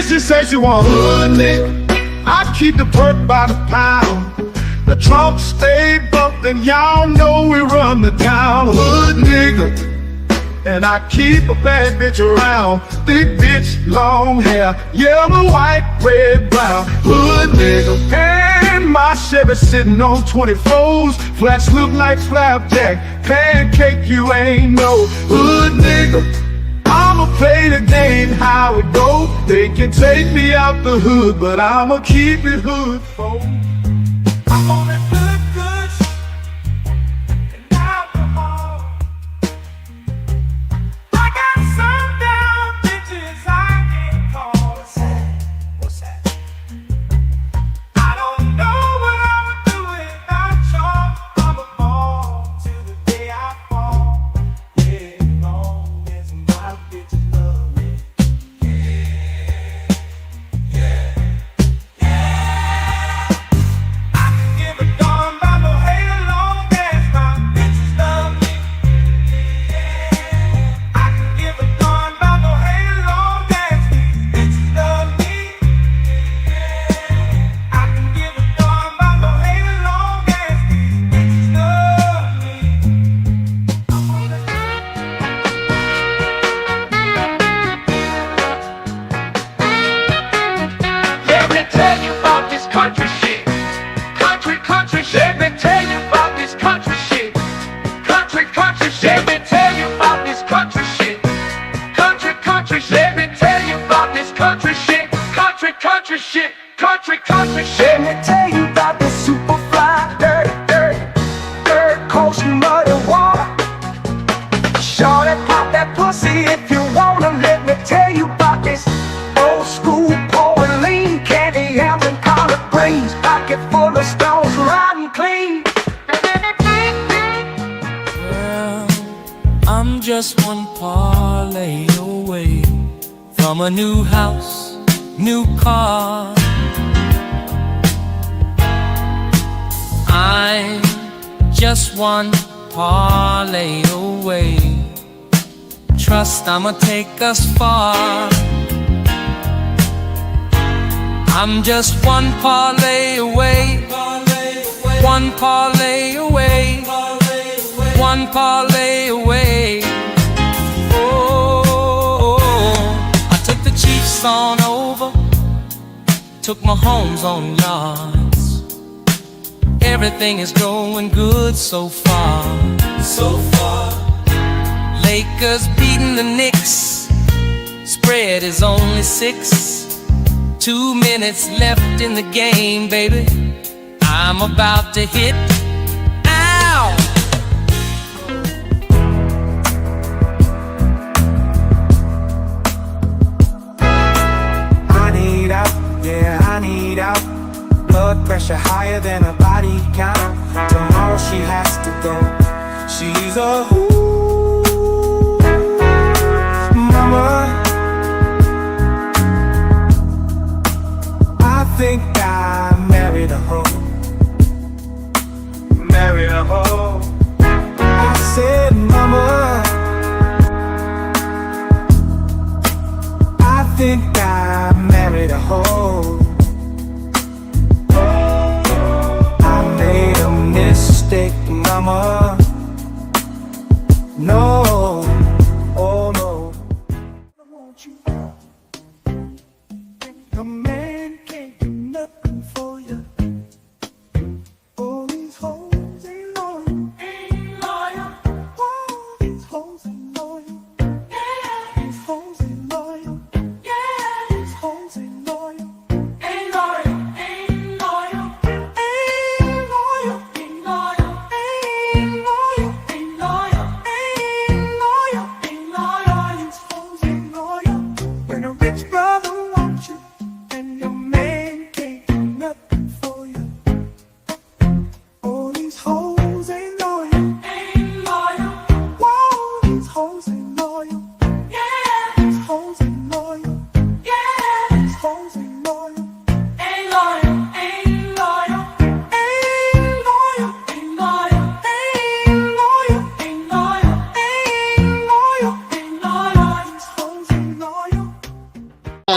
she say she want hood nigga. I keep the perk by the pound. The trunk stay bumped and y'all know we run the town. Hood nigga. And I keep a bad bitch around. Thick bitch, long hair, yellow, white, red, brown. Hood nigga. And my Chevy sitting on 24s. Flats look like flapjack. Pancake, you ain't no hood nigga. I'ma play the game how it go. They can take me out the hood, but I'ma keep it hood, folks. I'm on that good and alcohol. I got some down bitches I can't call. What's that? I don't know what I would do without y'all. I'ma fall till the day I fall. Yeah, as long as my bitches love me. I can give a darn about no hate as long as my bitches love me. I can give a darn about no hate as long as these bitches love me. I can give a darn about no hate as long as these bitches love me. Let me tell you about this country shit. Country shit. Let me tell you about this country shit. Country shit. Let me tell you about this country shit. Country shit. Let me tell you about this country shit. Country shit. Country shit. Let me tell you about this super fly, dirt, coast, mud and water. Shorty, pop that pussy if you wanna. Let me tell you about this old school pouring lean, candy yams and collard greens, pocket full of stones, riding clean. Well, I'm just one parlay away from a new house, new car. I'm just one parlay away. Trust I'ma take us far. I'm just one parlay away. One parlay away. One parlay away. Oh, I took the Chiefs on over, took my homes on yards. Everything is going good so far. Lakers beating the Knicks. Spread is only 6. 2 minutes left in the game, baby. I'm about to hit. Ow! I need out, yeah, I need out. Blood pressure higher than a body count. Tomorrow she has to go. She's a mama. I think I married a hoe. Married a hoe. I said, mama, I think I married a hoe. I made a mistake, mama. No, oh no. I want you. A man can't do nothing for you. All these hoes ain't loyal. All these hoes ain't loyal. These hoes ain't loyal. These hoes ain't loyal. Ain't loyal. Ain't loyal. Ain't loyal. Ain't loyal. Ain't loyal. Ain't loyal. Ain't loyal. Ain't loyal. These hoes ain't loyal. When a rich brother wants you and your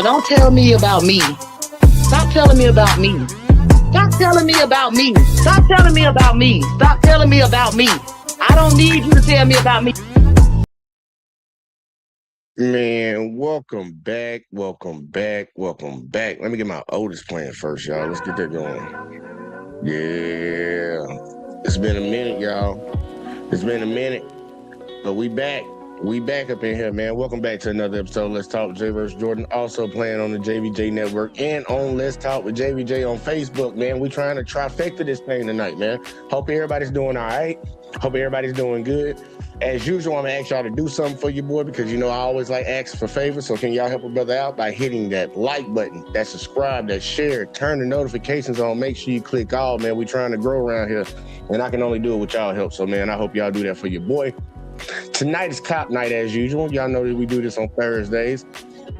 don't tell me about me. Stop telling me about me. Stop telling me about me. Stop telling me about me. Stop telling me about me. I don't need you to tell me about me. Man, welcome back, welcome back, welcome back. Let me get my oldest playing first, y'all. Let's get that going. Yeah. It's been a minute, y'all. It's been a minute, but we back. We back up in here, man. Welcome back to another episode. Let's Talk with Jay vs. Jordan. Also playing on the JVJ Network and on Let's Talk with JVJ on Facebook, man. We trying to trifecta this thing tonight, man. Hope everybody's doing all right. Hope everybody's doing good. As usual, I'm going to ask y'all to do something for your boy because, you know, I always like asking for favors. So can y'all help a brother out by hitting that like button, that subscribe, that share, turn the notifications on. Make sure you click all, man. We trying to grow around here, and I can only do it with y'all help. So, man, I hope y'all do that for your boy. Tonight is cop night as usual. Y'all know that we do this on Thursdays.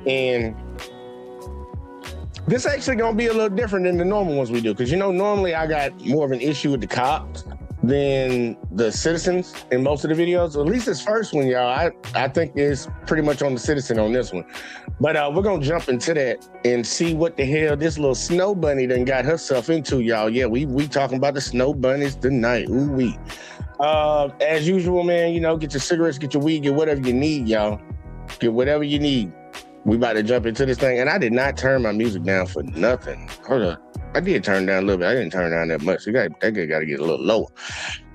And this actually going to be a little different than the normal ones we do because, you know, normally I got more of an issue with the cops than the citizens in most of the videos. At least this first one, y'all, I think is pretty much on the citizen on this one. But we're going to jump into that and see what the hell this little snow bunny done got herself into, y'all. Yeah, we talking about the snow bunnies tonight. Ooh-wee. As usual, man, you know, get your cigarettes, get your weed, get whatever you need, y'all. Get whatever you need. We about to jump into this thing. And I did not turn my music down for nothing. Hold up. I did turn down a little bit. I didn't turn down that much. That guy got to get a little lower.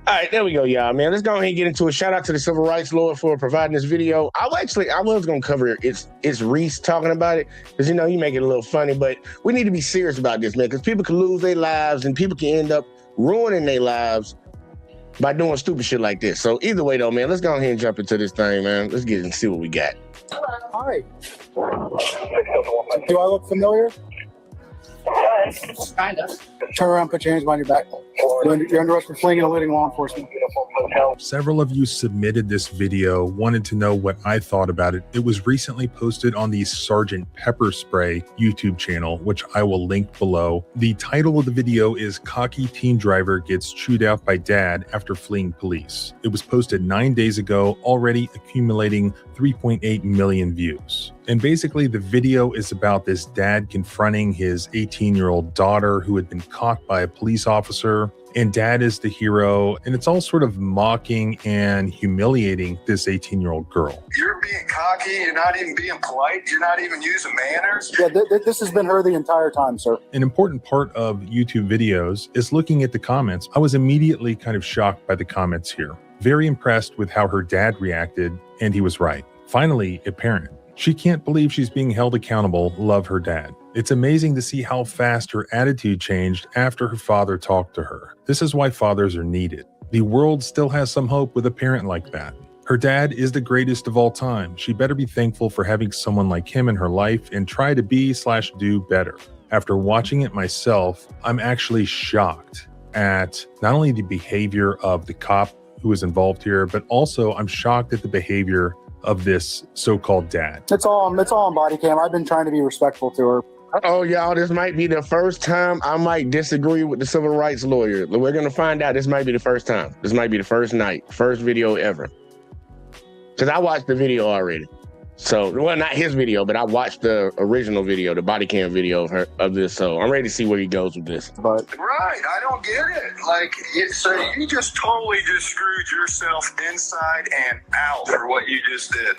All right, there we go, y'all, man. Let's go ahead and get into it. Shout out to the Civil Rights Lord for providing this video. I was going to cover it. It's Reese talking about it because, you know, you make it a little funny, but we need to be serious about this, man, because people can lose their lives and people can end up ruining their lives by doing stupid shit like this. So either way, though, man, let's go ahead and jump into this thing, man. Let's get and see what we got. Hi. Do I look familiar? Kind of. Turn around, put your hands behind your back. You're under arrest for fleeing and eluding law enforcement. Several of you submitted this video, wanted to know what I thought about it. It was recently posted on the Sergeant Pepper Spray YouTube channel, which I will link below. The title of the video is Cocky Teen Driver Gets Chewed Out by Dad After Fleeing Police. It was posted 9 days ago, already accumulating 3.8 million views. And basically the video is about this dad confronting his 18-year-old daughter who had been caught by a police officer. And dad is the hero, and it's all sort of mocking and humiliating this 18-year-old girl. You're being cocky, you're not even being polite, you're not even using manners. Yeah, this has been her the entire time, sir. An important part of YouTube videos is looking at the comments. I was immediately kind of shocked by the comments here. Very impressed with how her dad reacted, and he was right. Finally, a parent. She can't believe she's being held accountable, love her dad. It's amazing to see how fast her attitude changed after her father talked to her. This is why fathers are needed. The world still has some hope with a parent like that. Her dad is the greatest of all time. She better be thankful for having someone like him in her life and try to be/do better. After watching it myself, I'm actually shocked at not only the behavior of the cop who was involved here, but also I'm shocked at the behavior of this so-called dad. It's all on body cam. I've been trying to be respectful to her. Oh, y'all, this might be the first time I might disagree with the civil rights lawyer. We're going to find out. This might be the first time. This might be the first night, first video ever. Because I watched the video already. So, well, not his video, but I watched the original video, the body cam video of this. So I'm ready to see where he goes with this. But Right, I don't get it. Like, so you just totally just screwed yourself inside and out for what you just did.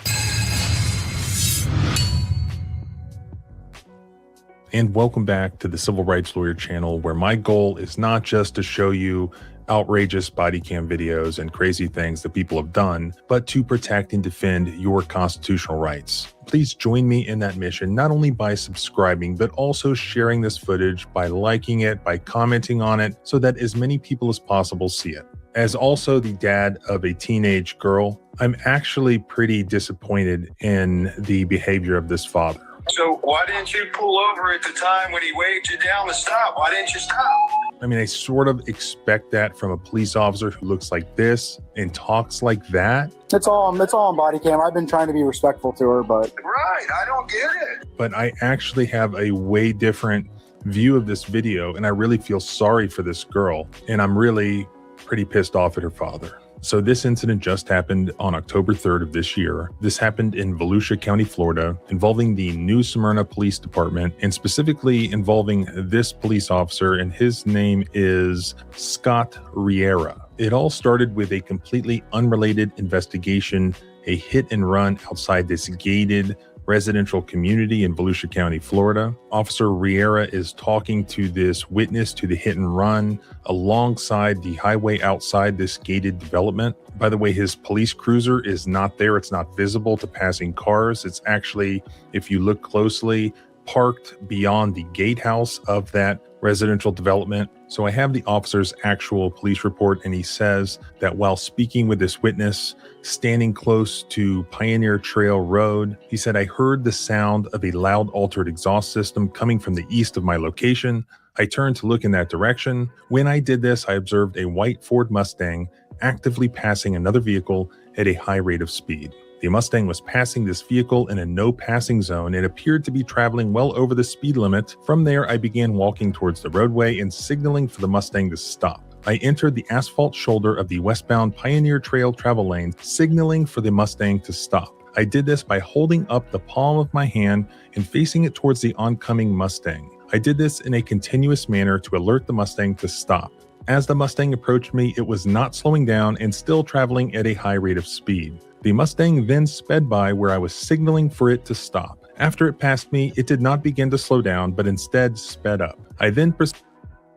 And welcome back to the Civil Rights Lawyer channel, where my goal is not just to show you outrageous body cam videos and crazy things that people have done, but to protect and defend your constitutional rights. Please join me in that mission, not only by subscribing, but also sharing this footage, by liking it, by commenting on it, so that as many people as possible see it. As also the dad of a teenage girl, I'm actually pretty disappointed in the behavior of this father. So why didn't you pull over at the time when he waved you down to stop? Why didn't you stop? I mean, I sort of expect that from a police officer who looks like this and talks like that. it's all on body cam. I've been trying to be respectful to her, but Right, I don't get it. But I actually have a way different view of this video, and I really feel sorry for this girl. And I'm really pretty pissed off at her father. So this incident just happened on October 3rd of this year. This happened in Volusia County, Florida, involving the New Smyrna Police Department, and specifically involving this police officer, and his name is Scott Riera. It all started with a completely unrelated investigation, a hit and run outside this gated residential community in Volusia County, Florida. Officer Riera is talking to this witness to the hit and run alongside the highway outside this gated development. By the way, his police cruiser is not there. It's not visible to passing cars. It's actually, if you look closely, parked beyond the gatehouse of that residential development. So I have the officer's actual police report, and he says that while speaking with this witness, standing close to Pioneer Trail Road, he said, I heard the sound of a loud altered exhaust system coming from the east of my location. I turned to look in that direction. When I did this, I observed a white Ford Mustang actively passing another vehicle at a high rate of speed. The Mustang was passing this vehicle in a no passing zone and appeared to be traveling well over the speed limit. From there, I began walking towards the roadway and signaling for the Mustang to stop. I entered the asphalt shoulder of the westbound Pioneer Trail travel lane, signaling for the Mustang to stop. I did this by holding up the palm of my hand and facing it towards the oncoming Mustang. I did this in a continuous manner to alert the Mustang to stop. As the Mustang approached me, it was not slowing down and still traveling at a high rate of speed. The Mustang then sped by where I was signaling for it to stop. After it passed me, it did not begin to slow down, but instead sped up. I then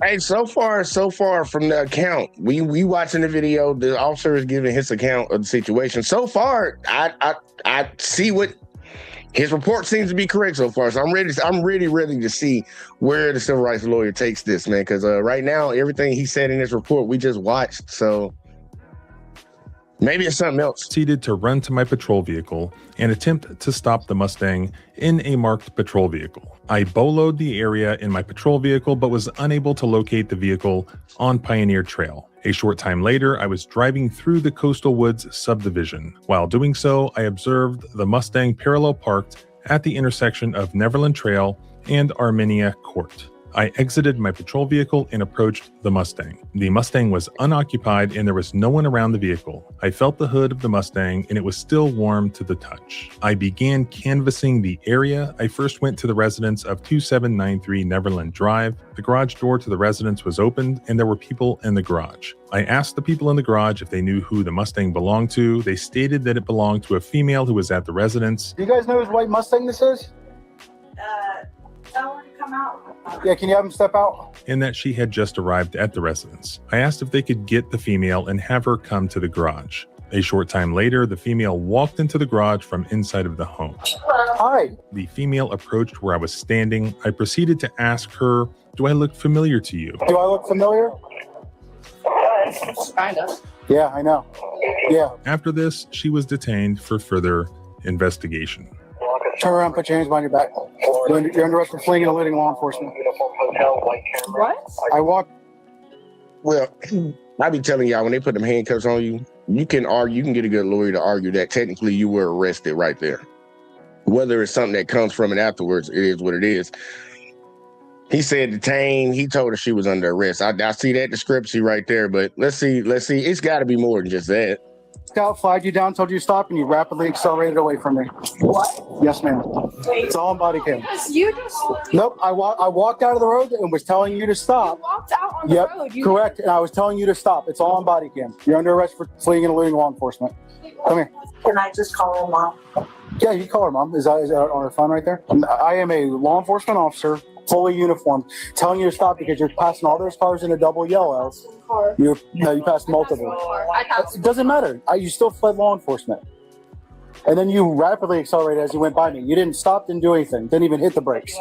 Hey, so far from the account, we watching the video. The officer is giving his account of the situation. So far, I see what his report seems to be correct so far. So I'm really ready to see where the civil rights lawyer takes this, man. Because right now, everything he said in his report, we just watched. So maybe it's something else. Proceeded to run to my patrol vehicle and attempt to stop the Mustang in a marked patrol vehicle. I boloed the area in my patrol vehicle, but was unable to locate the vehicle on Pioneer Trail. A short time later, I was driving through the Coastal Woods subdivision. While doing so, I observed the Mustang parallel parked at the intersection of Neverland Trail and Armenia Court. I exited my patrol vehicle and approached the Mustang. The Mustang was unoccupied and there was no one around the vehicle. I felt the hood of the Mustang and it was still warm to the touch. I began canvassing the area. I first went to the residence of 2793 Neverland Drive. The garage door to the residence was opened and there were people in the garage. I asked the people in the garage if they knew who the Mustang belonged to. They stated that it belonged to a female who was at the residence. Do you guys know whose white Mustang this is? Tell her to come out. Yeah, can you have him step out? And that she had just arrived at the residence. I asked if they could get the female and have her come to the garage. A short time later, the female walked into the garage from inside of the home. Hi. The female approached where I was standing. I proceeded to ask her, do I look familiar to you? Do I look familiar? Kind of. Yeah, I know. Yeah. After this, she was detained for further investigation. Turn around, put your hands behind your back. You're under arrest for fleeing and eluding law enforcement. What? I walked. Well, I be telling y'all, when they put them handcuffs on you, you can get a good lawyer to argue that technically you were arrested right there. Whether it's something that comes from it afterwards, it is what it is. He said detained. He told her she was under arrest. I see that discrepancy right there, but let's see. It's got to be more than just that. Scout flagged you down, told you to stop, and you rapidly accelerated away from me. What? Yes, ma'am. Wait. It's all on body cam. You just Nope, I walked out of the road and was telling you to stop. walked out on the Yep, road. You correct. And I was telling you to stop. It's all on body cam. You're under arrest for fleeing and eluding law enforcement. Come here. Can I just call her mom? Yeah, you call her mom. Is that on her phone right there? I am a law enforcement officer, fully uniformed, telling you to stop because you're passing all those cars in a double yellow. You passed multiple. It doesn't matter. You still fled law enforcement. And then you rapidly accelerated as you went by me. You didn't stop, didn't do anything, didn't even hit the brakes.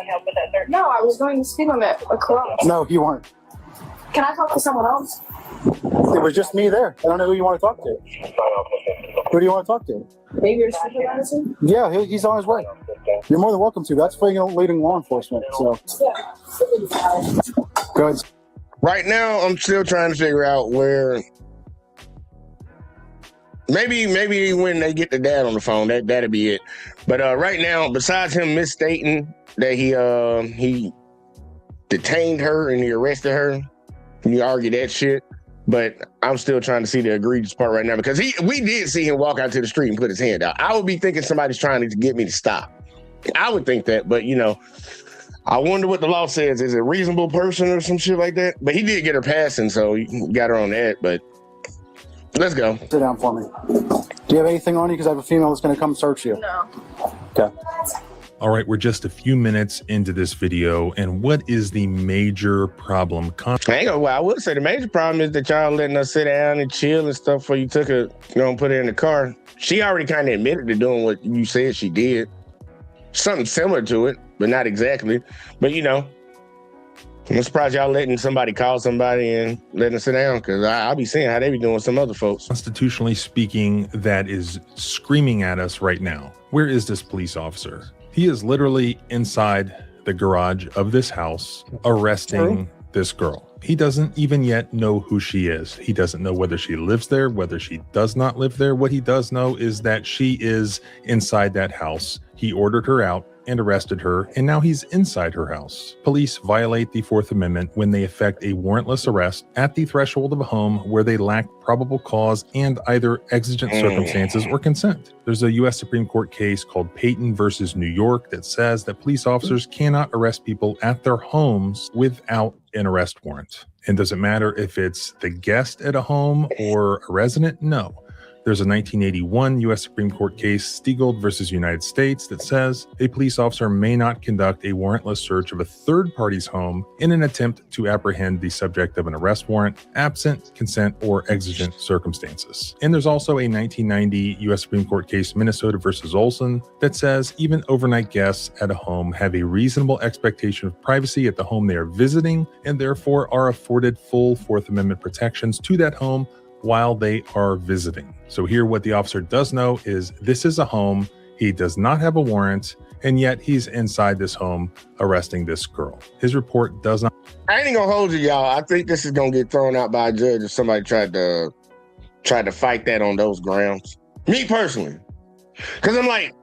No, I was going to speed limit across. No, you weren't. Can I talk to someone else? It was just me there. I don't know who you want to talk to. Who do you want to talk to? Maybe your supervisor? Yeah, he's on his way. You're more than welcome to. That's fleeing and eluding law enforcement. So, go ahead. Right now, I'm still trying to figure out where. Maybe when they get the dad on the phone, that'll be it. But right now, besides him misstating that he detained her and he arrested her, you argue that shit. But I'm still trying to see the egregious part right now because we did see him walk out to the street and put his hand out. I would be thinking somebody's trying to get me to stop. I would think that, but you know, I wonder what the law says. Is it a reasonable person or some shit like that? But he did get her passing, so he got her on that. But let's go. Sit down for me. Do you have anything on you? Because I have a female that's going to come search you. No. Okay. All right, we're just a few minutes into this video, and what is the major problem? Well, I would say the major problem is that y'all letting us sit down and chill and stuff before you took her, put her in the car. She already kind of admitted to doing what you said she did. Something similar to it, but not exactly. But, I'm surprised y'all letting somebody call somebody and letting them sit down, because I'll be seeing how they be doing some other folks. Constitutionally speaking, that is screaming at us right now. Where is this police officer? He is literally inside the garage of this house arresting this girl. He doesn't even yet know who she is. He doesn't know whether she lives there, whether she does not live there. What he does know is that she is inside that house. He ordered her out and arrested her, and now he's inside her house. Police violate the Fourth Amendment when they effect a warrantless arrest at the threshold of a home where they lack probable cause and either exigent circumstances or consent. There's a U.S. Supreme Court case called Payton versus New York that says that police officers cannot arrest people at their homes without an arrest warrant. And does it matter if it's the guest at a home or a resident? No. There's a 1981 U.S. Supreme Court case, Stiegel versus United States, that says a police officer may not conduct a warrantless search of a third party's home in an attempt to apprehend the subject of an arrest warrant, absent consent or exigent circumstances. And there's also a 1990 U.S. Supreme Court case, Minnesota versus Olson, that says even overnight guests at a home have a reasonable expectation of privacy at the home they are visiting, and therefore are afforded full Fourth Amendment protections to that home while they are visiting. So here, what the officer does know is this is a home. He does not have a warrant, and yet he's inside this home arresting this girl. His report does not. I ain't gonna hold you, y'all. I think this is gonna get thrown out by a judge if somebody tried to fight that on those grounds. Me personally, because I'm like,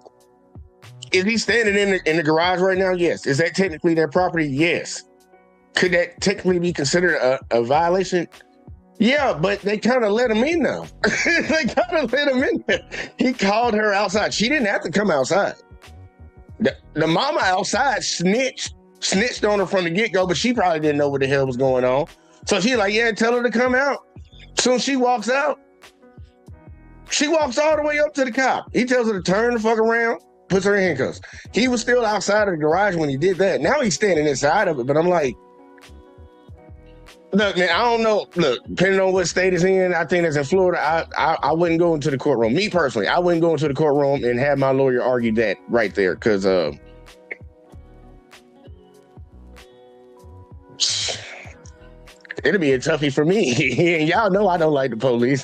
is he standing in the garage right now? Yes. Is that technically their property? Yes. Could that technically be considered a violation? Yeah, but they kind of let him in now. They kind of let him in there. He called her outside. She didn't have to come outside. The mama outside snitched on her from the get-go, but she probably didn't know what the hell was going on. So she's like, yeah, tell her to come out. Soon she walks out, she walks all the way up to the cop. He tells her to turn the fuck around, puts her in handcuffs. He was still outside of the garage when he did that. Now he's standing inside of it, but I'm like, look, man, I don't know. Look, depending on what state it's in, I think it's in Florida. I wouldn't go into the courtroom. Me personally, I wouldn't go into the courtroom and have my lawyer argue that right there, because it'll be a toughie for me. And y'all know I don't like the police.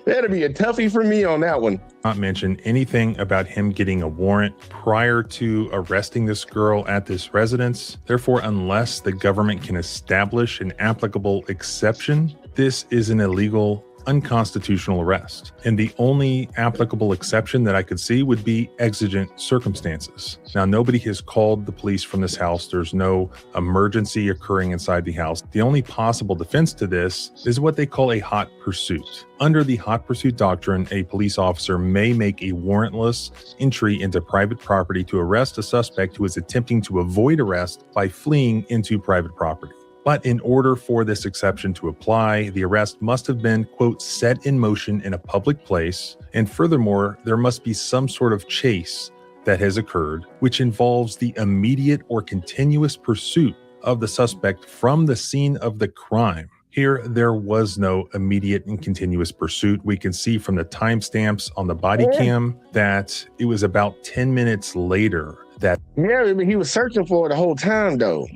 That'll be a toughie for me on that one. Not mention anything about him getting a warrant prior to arresting this girl at this residence. Therefore, unless the government can establish an applicable exception, this is an illegal, unconstitutional arrest. And the only applicable exception that I could see would be exigent circumstances. Now, nobody has called the police from this house. There's no emergency occurring inside the house. The only possible defense to this is what they call a hot pursuit. Under the hot pursuit doctrine, a police officer may make a warrantless entry into private property to arrest a suspect who is attempting to avoid arrest by fleeing into private property. But in order for this exception to apply, the arrest must have been, quote, set in motion in a public place. And furthermore, there must be some sort of chase that has occurred, which involves the immediate or continuous pursuit of the suspect from the scene of the crime. Here, there was no immediate and continuous pursuit. We can see from the timestamps on the body cam that it was about 10 minutes later that... Yeah, he was searching for it the whole time, though.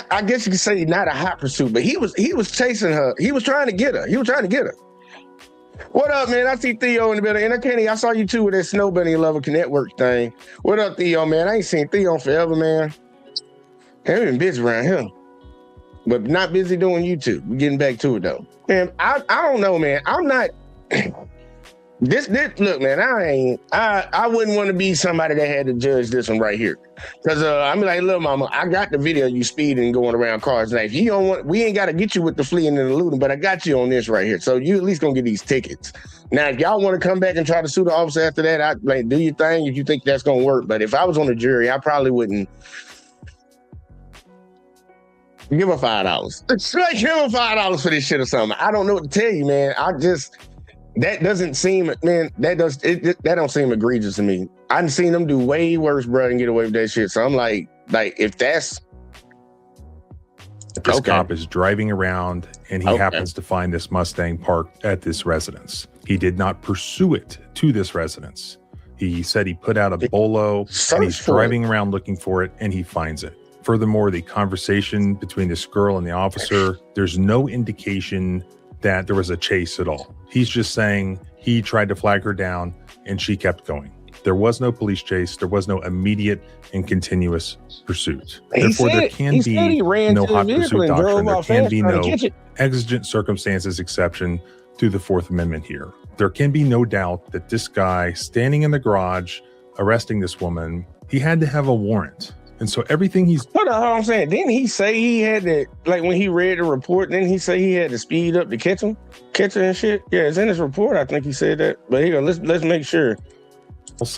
I guess you could say not a hot pursuit, but he was chasing her. He was trying to get her. What up, man? I see Theo in the building. And Kenny, I saw you too with that Snowbunny Lover Network thing. What up, Theo, man? I ain't seen Theo forever, man. Haven't been busy around here, but not busy doing YouTube. We're getting back to it though. Man, I don't know, man. I'm not. This look, man, I wouldn't want to be somebody that had to judge this one right here. Cause I'm like, look, mama, I got the video you speeding and going around cars. Like, if you don't want, we ain't got to get you with the fleeing and the looting, but I got you on this right here. So you at least gonna get these tickets. Now, if y'all want to come back and try to sue the officer after that, I like do your thing if you think that's gonna work. But if I was on the jury, I probably wouldn't give her $5. Like, give her $5 for this shit or something. I don't know what to tell you, man. That doesn't seem, man. That don't seem egregious to me. I've seen them do way worse, bro, and get away with that shit. So I'm like if that's this cop is driving around and he happens to find this Mustang parked at this residence. He did not pursue it to this residence. He said he put out a bolo and he's driving around looking for it and he finds it. Furthermore, the conversation between this girl and the officer, there's no indication that there was a chase at all. He's just saying he tried to flag her down and she kept going. There was no police chase. There was no immediate and continuous pursuit. Therefore, there can be no hot pursuit doctrine. There can be no exigent circumstances exception to the Fourth Amendment here. There can be no doubt that this guy standing in the garage, arresting this woman, he had to have a warrant. And so everything he's... Hold on, I'm saying, didn't he say he had to, like when he read the report, didn't he say he had to speed up to catch her and shit? Yeah, it's in his report. I think he said that. But here, let's make sure.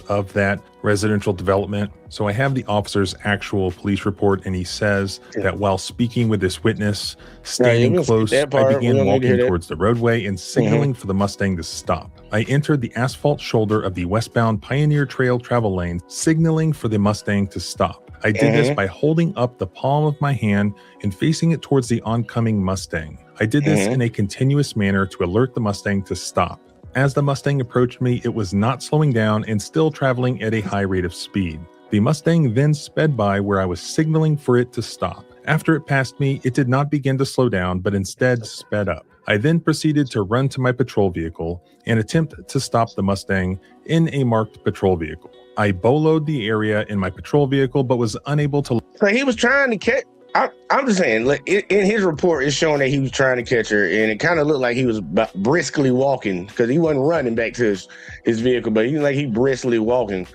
Of that residential development. So I have the officer's actual police report, and he says that while speaking with this witness, standing close, I began walking towards the roadway and signaling for the Mustang to stop. I entered the asphalt shoulder of the westbound Pioneer Trail travel lane, signaling for the Mustang to stop. I did this by holding up the palm of my hand and facing it towards the oncoming Mustang. I did this in a continuous manner to alert the Mustang to stop. As the Mustang approached me, it was not slowing down and still traveling at a high rate of speed. The Mustang then sped by where I was signaling for it to stop. After it passed me, it did not begin to slow down, but instead sped up. I then proceeded to run to my patrol vehicle and attempt to stop the Mustang in a marked patrol vehicle. I boloed the area in my patrol vehicle, but was unable to... So he was trying to catch... I'm just saying, look, in his report, it's showing that he was trying to catch her, and it kind of looked like he was briskly walking, because he wasn't running back to his vehicle, but he briskly walking.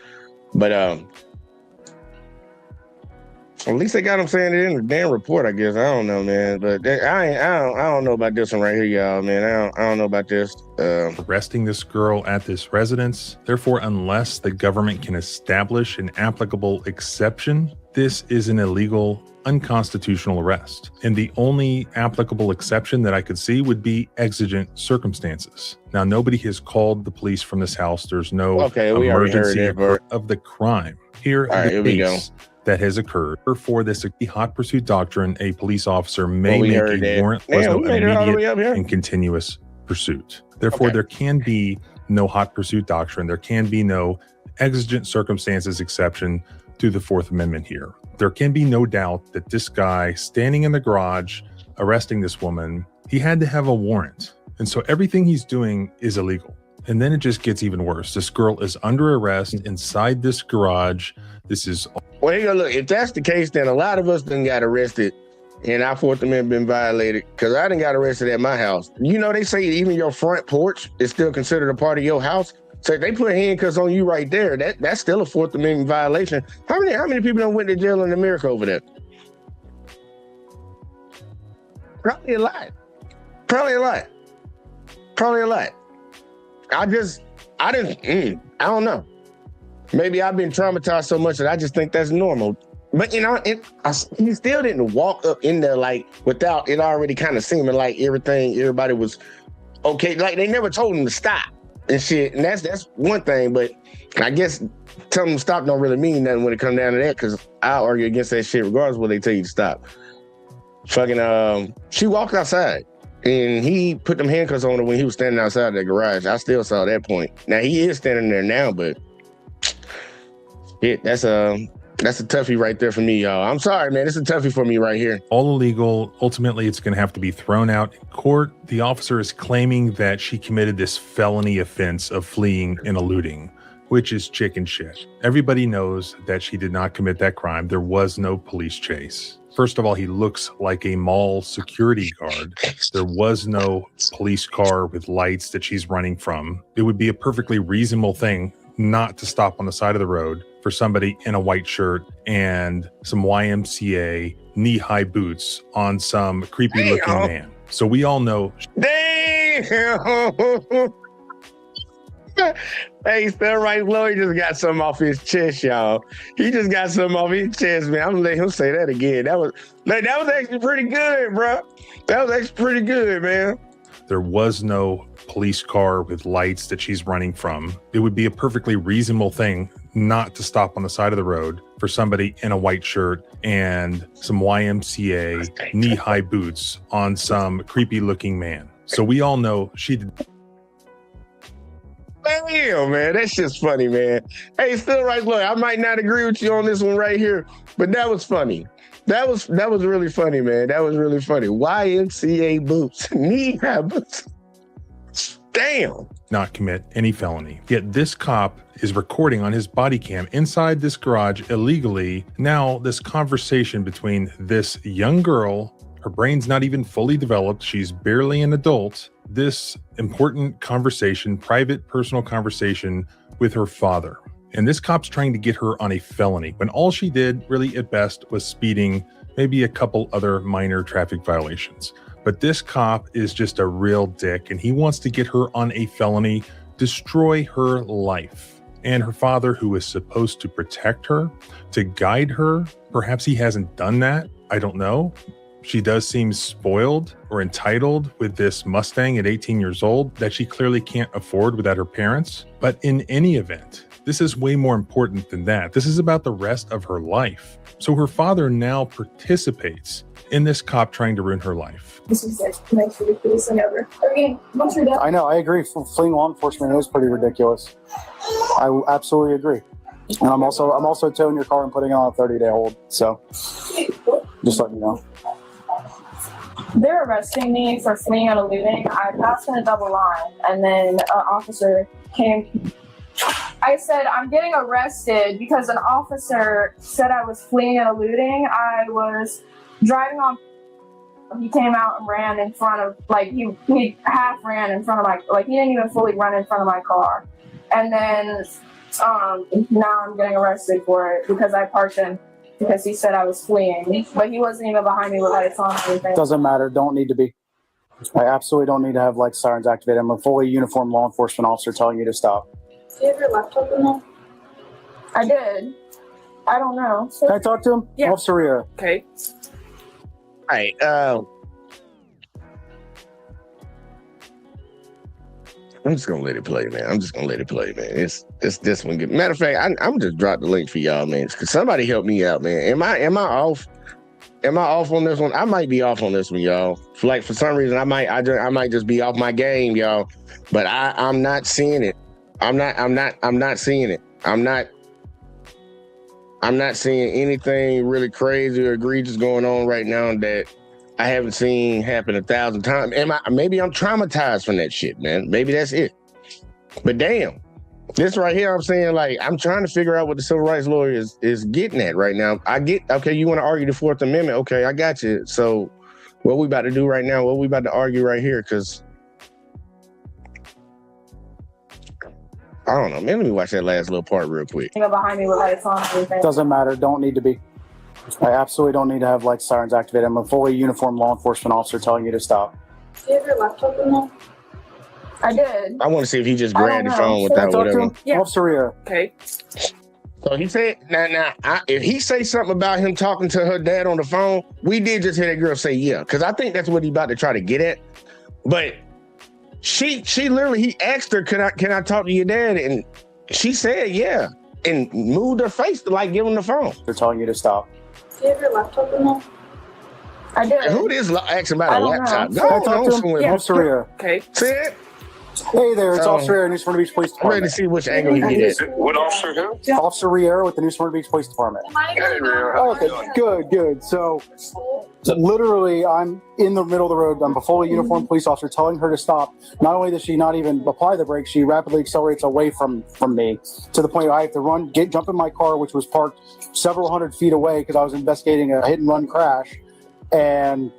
But at least they got him saying it in the damn report, I guess. I don't know, man. But I don't know about this one right here, y'all, man. I don't know about this. Arresting this girl at this residence. Therefore, unless the government can establish an applicable exception, this is an illegal, unconstitutional arrest. And the only applicable exception that I could see would be exigent circumstances. Now, nobody has called the police from this house. There's no emergency of the crime. Here in the case that has occurred. For this hot pursuit doctrine, a police officer may make a warrantless, no immediate and continuous pursuit. Therefore, there can be no hot pursuit doctrine. There can be no exigent circumstances exception to the Fourth Amendment here. There can be no doubt that this guy standing in the garage, arresting this woman, he had to have a warrant. And so everything he's doing is illegal. And then it just gets even worse. This girl is under arrest inside this garage. This is... Well, here you go, look, if that's the case, then a lot of us done got arrested and our Fourth Amendment been violated, because I done got arrested at my house. You know, they say even your front porch is still considered a part of your house. So if they put handcuffs on you right there, that's still a Fourth Amendment violation. How many people done went to jail in America over that? Probably a lot. I don't know. Maybe I've been traumatized so much that I just think that's normal. But you know, he still didn't walk up in there like without it already kind of seeming like everybody was okay. Like they never told him to stop and shit. And that's one thing. But I guess telling them to stop don't really mean nothing when it comes down to that, because I argue against that shit regardless of what they tell you to stop. Fucking she walked outside and he put them handcuffs on her when he was standing outside the garage. I still saw that point. Now he is standing there now, but that's a toughie right there for me, y'all. I'm sorry, man. It's a toughie for me right here. All illegal. Ultimately, it's going to have to be thrown out in court. The officer is claiming that she committed this felony offense of fleeing and eluding, which is chicken shit. Everybody knows that she did not commit that crime. There was no police chase. First of all, he looks like a mall security guard. There was no police car with lights that she's running from. It would be a perfectly reasonable thing not to stop on the side of the road for somebody in a white shirt and some YMCA knee-high boots on some creepy-looking man. So we all know. Damn! Hey, still right, Lloyd just got something off his chest, y'all. He just got something off his chest, man. I'm gonna let him say that again. That was actually pretty good, bro. That was actually pretty good, man. There was no police car with lights that she's running from. It would be a perfectly reasonable thing not to stop on the side of the road for somebody in a white shirt and some YMCA knee-high boots on some creepy-looking man. So we all know she did. Damn, man, that's just funny, man. Hey, still right, look, I might not agree with you on this one right here, but that was funny. That was really funny, man. That was really funny. YMCA boots, knee-high boots. Damn. Not commit any felony. Yet this cop is recording on his body cam inside this garage illegally. Now, this conversation between this young girl, her brain's not even fully developed, she's barely an adult, this important conversation, private, personal conversation with her father. And this cop's trying to get her on a felony when all she did really at best was speeding, maybe a couple other minor traffic violations. But this cop is just a real dick and he wants to get her on a felony, destroy her life. And her father, who is supposed to protect her, to guide her, perhaps he hasn't done that. I don't know. She does seem spoiled or entitled with this Mustang at 18 years old that she clearly can't afford without her parents. But in any event, this is way more important than that. This is about the rest of her life. So her father now participates in this cop trying to ruin her life. This is like the most ridiculous thing ever. Okay, once you're done. I know, I agree. Fleeing law enforcement is pretty ridiculous. I absolutely agree. And I'm also towing your car and putting it on a 30-day hold. So just letting you know. They're arresting me for fleeing out of looting. I passed in a double line, and then an officer came. I said, I'm getting arrested because an officer said I was fleeing out of looting. I was driving on. He came out and ran in front of, like, he half ran in front of my, like, he didn't even fully run in front of my car. And then now I'm getting arrested for it because I parked in. Because he said I was fleeing, but he wasn't even behind me with lights on or anything. Doesn't matter. Don't need to be. I absolutely don't need to have like sirens activated. I'm a fully uniformed law enforcement officer telling you to stop. Do you have your laptop in there? I did. I don't know. Can I talk to him? Yeah. Officer Riera. Okay. All right. I'm just gonna let it play, man. It's this one. Matter of fact, I'm just drop the link for y'all, man. Cause somebody help me out, man. Am I off? Am I off on this one? I might be off on this one, y'all. For some reason, I might just be off my game, y'all. But I'm not seeing it. I'm not seeing it. I'm not seeing anything really crazy or egregious going on right now that I haven't seen happen 1,000 times. Maybe I'm traumatized from that shit, man. Maybe that's it. But damn, this right here, I'm saying, like, I'm trying to figure out what the civil rights lawyer is getting at right now. Okay, you want to argue the 4th Amendment? Okay, I got you. So what we about to do right now, what we about to argue right here, because I don't know, man. Let me watch that last little part real quick. Behind me with lights on or anything. Doesn't matter. Don't need to be. I absolutely don't need to have like sirens activated. I'm a fully uniformed law enforcement officer telling you to stop. Do you have your laptop in there? I did. I want to see if he just grabbed the phone without whatever. Yeah. Officer Riera. Okay. So he said, if he say something about him talking to her dad on the phone, we did just hear that girl say yeah, because I think that's what he about to try to get at. But she literally, he asked her, can I talk to your dad? And she said yeah, and moved her face to like give him the phone. They're telling you to stop. Do you have your laptop in there? I did. And who is asking about a laptop? Can I talk to him? Yeah. Officer Riera. Okay. See it? Hey there, it's Officer Riera, New Smyrna Beach Police I'm ready Department. to see which angle he get at. What officer who? Officer Riera with the New Smyrna Beach Police Department. Hey, Riera. Okay, good. So Literally, I'm in the middle of the road. I'm a fully uniformed police officer telling her to stop. Not only does she not even apply the brakes, she rapidly accelerates away from me to the point where I have to jump in my car, which was parked several hundred feet away because I was investigating a hit and run crash. And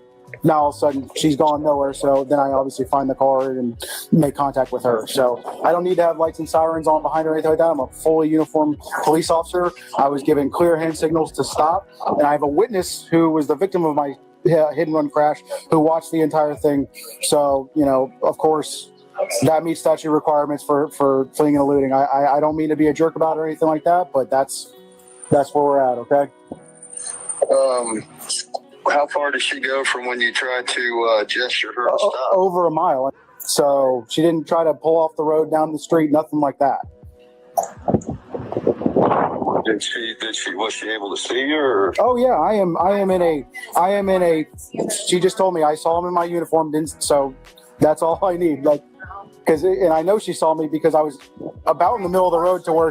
now all of a sudden she's gone nowhere. So then I obviously find the car and make contact with her. So I don't need to have lights and sirens on behind her or anything like that. I'm a fully uniformed police officer. I was given clear hand signals to stop. And I have a witness who was the victim of my hit and run crash who watched the entire thing. So, you know, of course, that meets statute requirements for fleeing and eluding. I don't mean to be a jerk about it or anything like that, but that's where we're at, okay? How far did she go from when you tried to gesture her to stop? Over a mile. So she didn't try to pull off the road down the street, nothing like that. Was she able to see you? Or? Oh yeah, I am in a. She just told me I saw him in my uniform, so that's all I need. Like, and I know she saw me because I was about in the middle of the road to where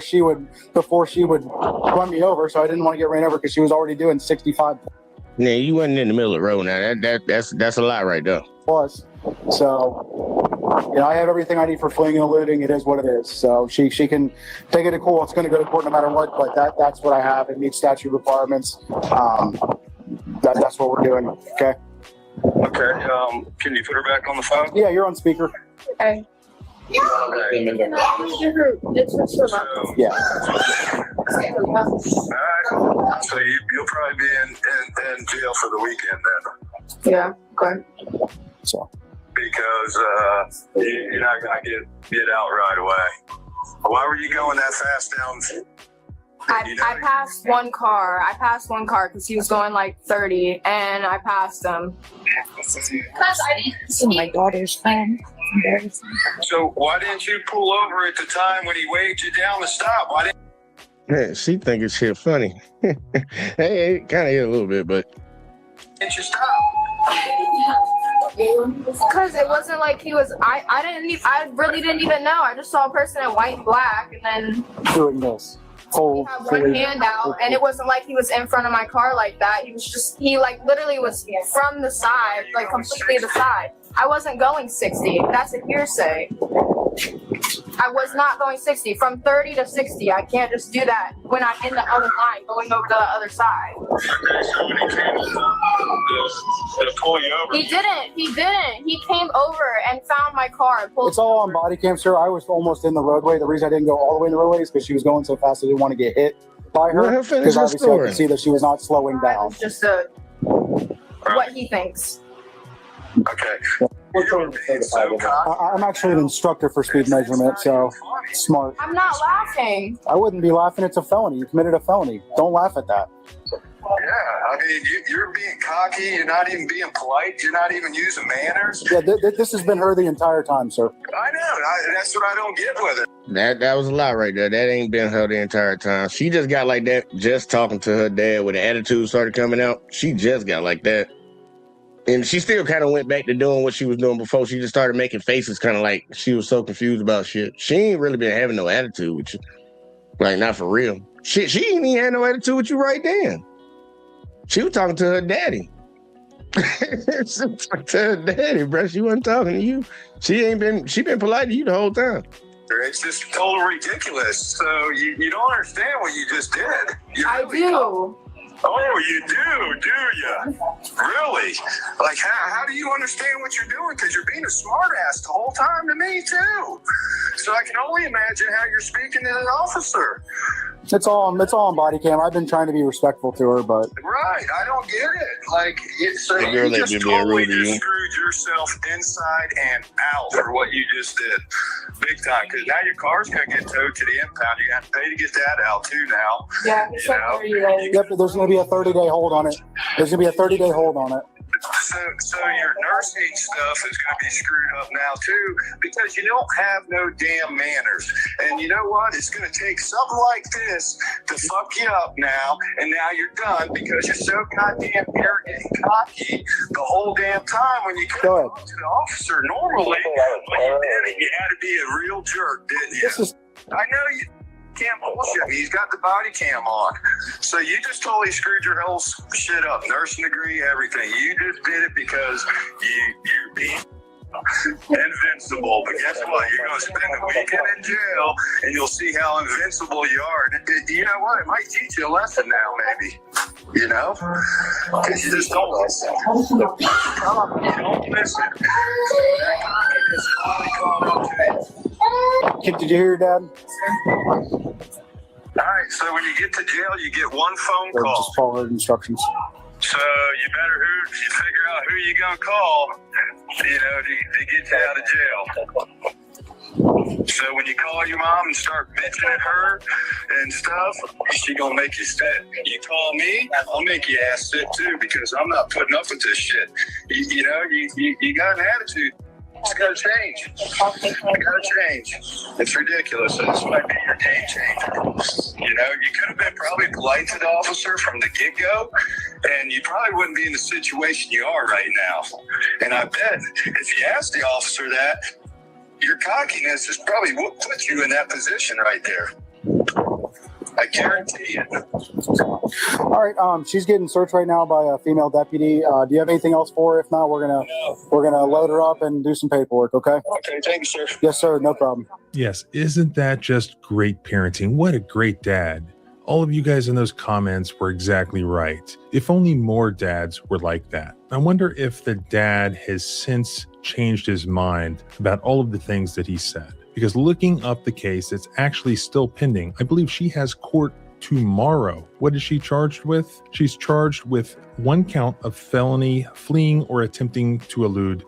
before she would run me over. So I didn't want to get ran over because she was already doing 65. Yeah, you wasn't in the middle of the road. Now that's a lot right there. Plus, so you know, I have everything I need for fleeing and eluding. It is what it is. So she can take it to court. It's going to go to court no matter what. But that's what I have. It meets statute requirements. That's what we're doing. Okay. Okay. Can you put her back on the phone? Yeah, you're on speaker. Okay. Yeah. Alright. So you'll probably be in jail for the weekend then. Yeah. Okay. So. Because you're not gonna get out right away. Why were you going that fast down? I passed one car. I passed one car because he was going like 30, and I passed him. This is my daughter's phone. So why didn't you pull over at the time when he waved you down to stop? Why didn't? Yeah, she think it's shit funny. Hey, it kind of is a little bit, but Didn't you stop? Because it wasn't like he was. I really didn't even know. I just saw a person in white and black, and then Doing this. he had one hand out, and it wasn't like he was in front of my car like that. He like literally was from the side, like completely the side. I wasn't going 60. That's a hearsay. I was not going 60. From 30 to 60, I can't just do that when I'm in the other line going over to the other side. So when he came to pull you over. He didn't. He came over and found my car and pulled. It's all on body cam, sir. I was almost in the roadway. The reason I didn't go all the way in the roadway is because she was going so fast I didn't want to get hit by her. Let her finish Because her obviously I story. could see that she was not slowing It down. was just what he thinks. Okay. You're being so cocky. I'm actually an instructor for speed measurement, so smart. I'm not laughing. I wouldn't be laughing. It's a felony. You committed a felony. Don't laugh at that. Yeah, I mean, you're being cocky. You're not even being polite. You're not even using manners. Yeah, this has been her the entire time, sir. I know. That's what I don't get with it. that was a lot right there. That ain't been her the entire time. She just got like that just talking to her dad when the attitude started coming out. She just got like that. And she still kind of went back to doing what she was doing before. She just started making faces kind of like she was so confused about shit. She ain't really been having no attitude with you. Like, not for real. She ain't even had no attitude with you right then. She was talking to her daddy. She was talking to her daddy, bro. She wasn't talking to you. She been polite to you the whole time. It's just total ridiculous. So you don't understand what you just did. I do. Oh, you do you? Really? Like, how do you understand what you're doing? Because you're being a smartass the whole time to me, too. So I can only imagine how you're speaking to an officer. It's all on body cam. I've been trying to be respectful to her, but Right, I don't get it. Like, so The girl you that just been being totally rude to you. just screwed yourself inside and out for what you just did. Big time, because now your car's going to get towed to the impound. You're going to have to pay to get that out, too, now. Yeah, You know? yep, there's going to be a 30-day hold on it. There's going to be a 30-day hold on it. So your nursing stuff is going to be screwed up now too, because you don't have no damn manners. And you know what? It's going to take something like this to fuck you up now, and now you're done because you're so goddamn arrogant and cocky the whole damn time when you Go ahead. come to the officer. Normally, when you did it, you had to be a real jerk, didn't you? This is I know you. can't bullshit me. He's got the body cam on. So you just totally screwed your whole shit up. Nursing degree, everything. You just did it because you're being invincible. But guess what? You're going to spend a weekend in jail, and you'll see how invincible you are. And you know what? It might teach you a lesson now, maybe. You know? Because you just don't listen. You don't listen. It's finally caught up to it. Did you hear your dad? All right, so when you get to jail, you get one phone Or call. just follow the instructions? So you better figure out who you gonna call, you know, to get you out of jail. So when you call your mom and start bitching at her and stuff, she gonna make you sit. You call me, I'll make your ass sit too, because I'm not putting up with this shit. You know, you got an attitude. It's gotta change. It gotta change. It's ridiculous. This might be your game changer. You know, you could have been probably polite to the officer from the get-go, and you probably wouldn't be in the situation you are right now. And I bet if you asked the officer that, your cockiness is probably what put you in that position right there. I guarantee it. All right. She's getting searched right now by a female deputy. Do you have anything else for her? If not, we're gonna load her up and do some paperwork. Okay. Okay. Thank you, sir. Yes, sir. No problem. Yes, isn't that just great parenting? What a great dad. All of you guys in those comments were exactly right. If only more dads were like that. I wonder if the dad has since changed his mind about all of the things that he said. Because looking up the case, it's actually still pending. I believe she has court tomorrow. What is she charged with? She's charged with 1 count of felony fleeing or attempting to elude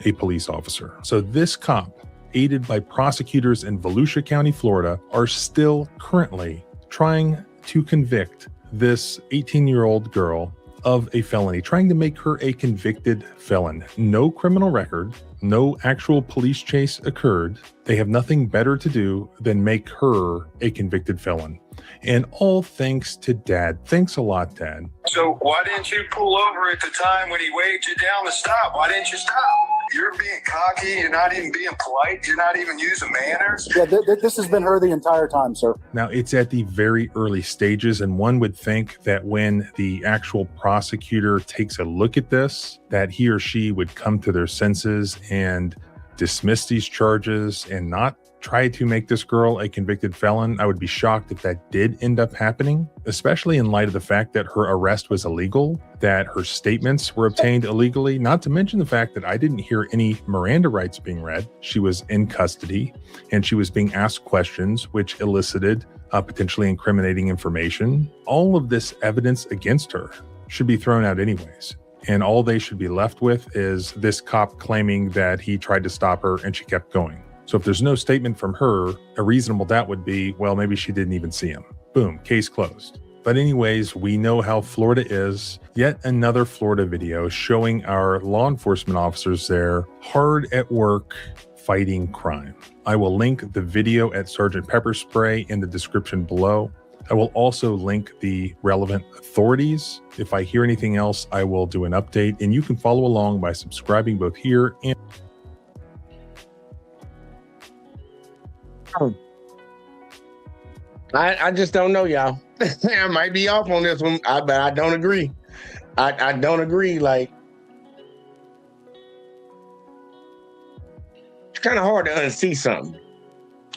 a police officer. So this cop, aided by prosecutors in Volusia County, Florida, are still currently trying to convict this 18-year-old girl of a felony, trying to make her a convicted felon. No criminal record, no actual police chase occurred. They have nothing better to do than make her a convicted felon. And all thanks to Dad. Thanks a lot, Dad. So why didn't you pull over at the time when he waved you down to stop? Why didn't you stop? You're being cocky. You're not even being polite. You're not even using manners. Yeah, this has been her the entire time, sir. Now, it's at the very early stages, and one would think that when the actual prosecutor takes a look at this, that he or she would come to their senses and dismiss these charges and not try to make this girl a convicted felon. I would be shocked if that did end up happening, especially in light of the fact that her arrest was illegal, that her statements were obtained illegally, not to mention the fact that I didn't hear any Miranda rights being read. She was in custody and she was being asked questions which elicited potentially incriminating information. All of this evidence against her should be thrown out anyways. And all they should be left with is this cop claiming that he tried to stop her and she kept going. So if there's no statement from her, a reasonable doubt would be, well, maybe she didn't even see him. Boom, case closed. But anyways, we know how Florida is. Yet another Florida video showing our law enforcement officers there hard at work fighting crime. I will link the video at Sergeant Pepper Spray in the description below. I will also link the relevant authorities. If I hear anything else, I will do an update, and you can follow along by subscribing both here and I just don't know, y'all. I might be off on this one, but I don't agree. I don't agree. Like, it's kind of hard to unsee something.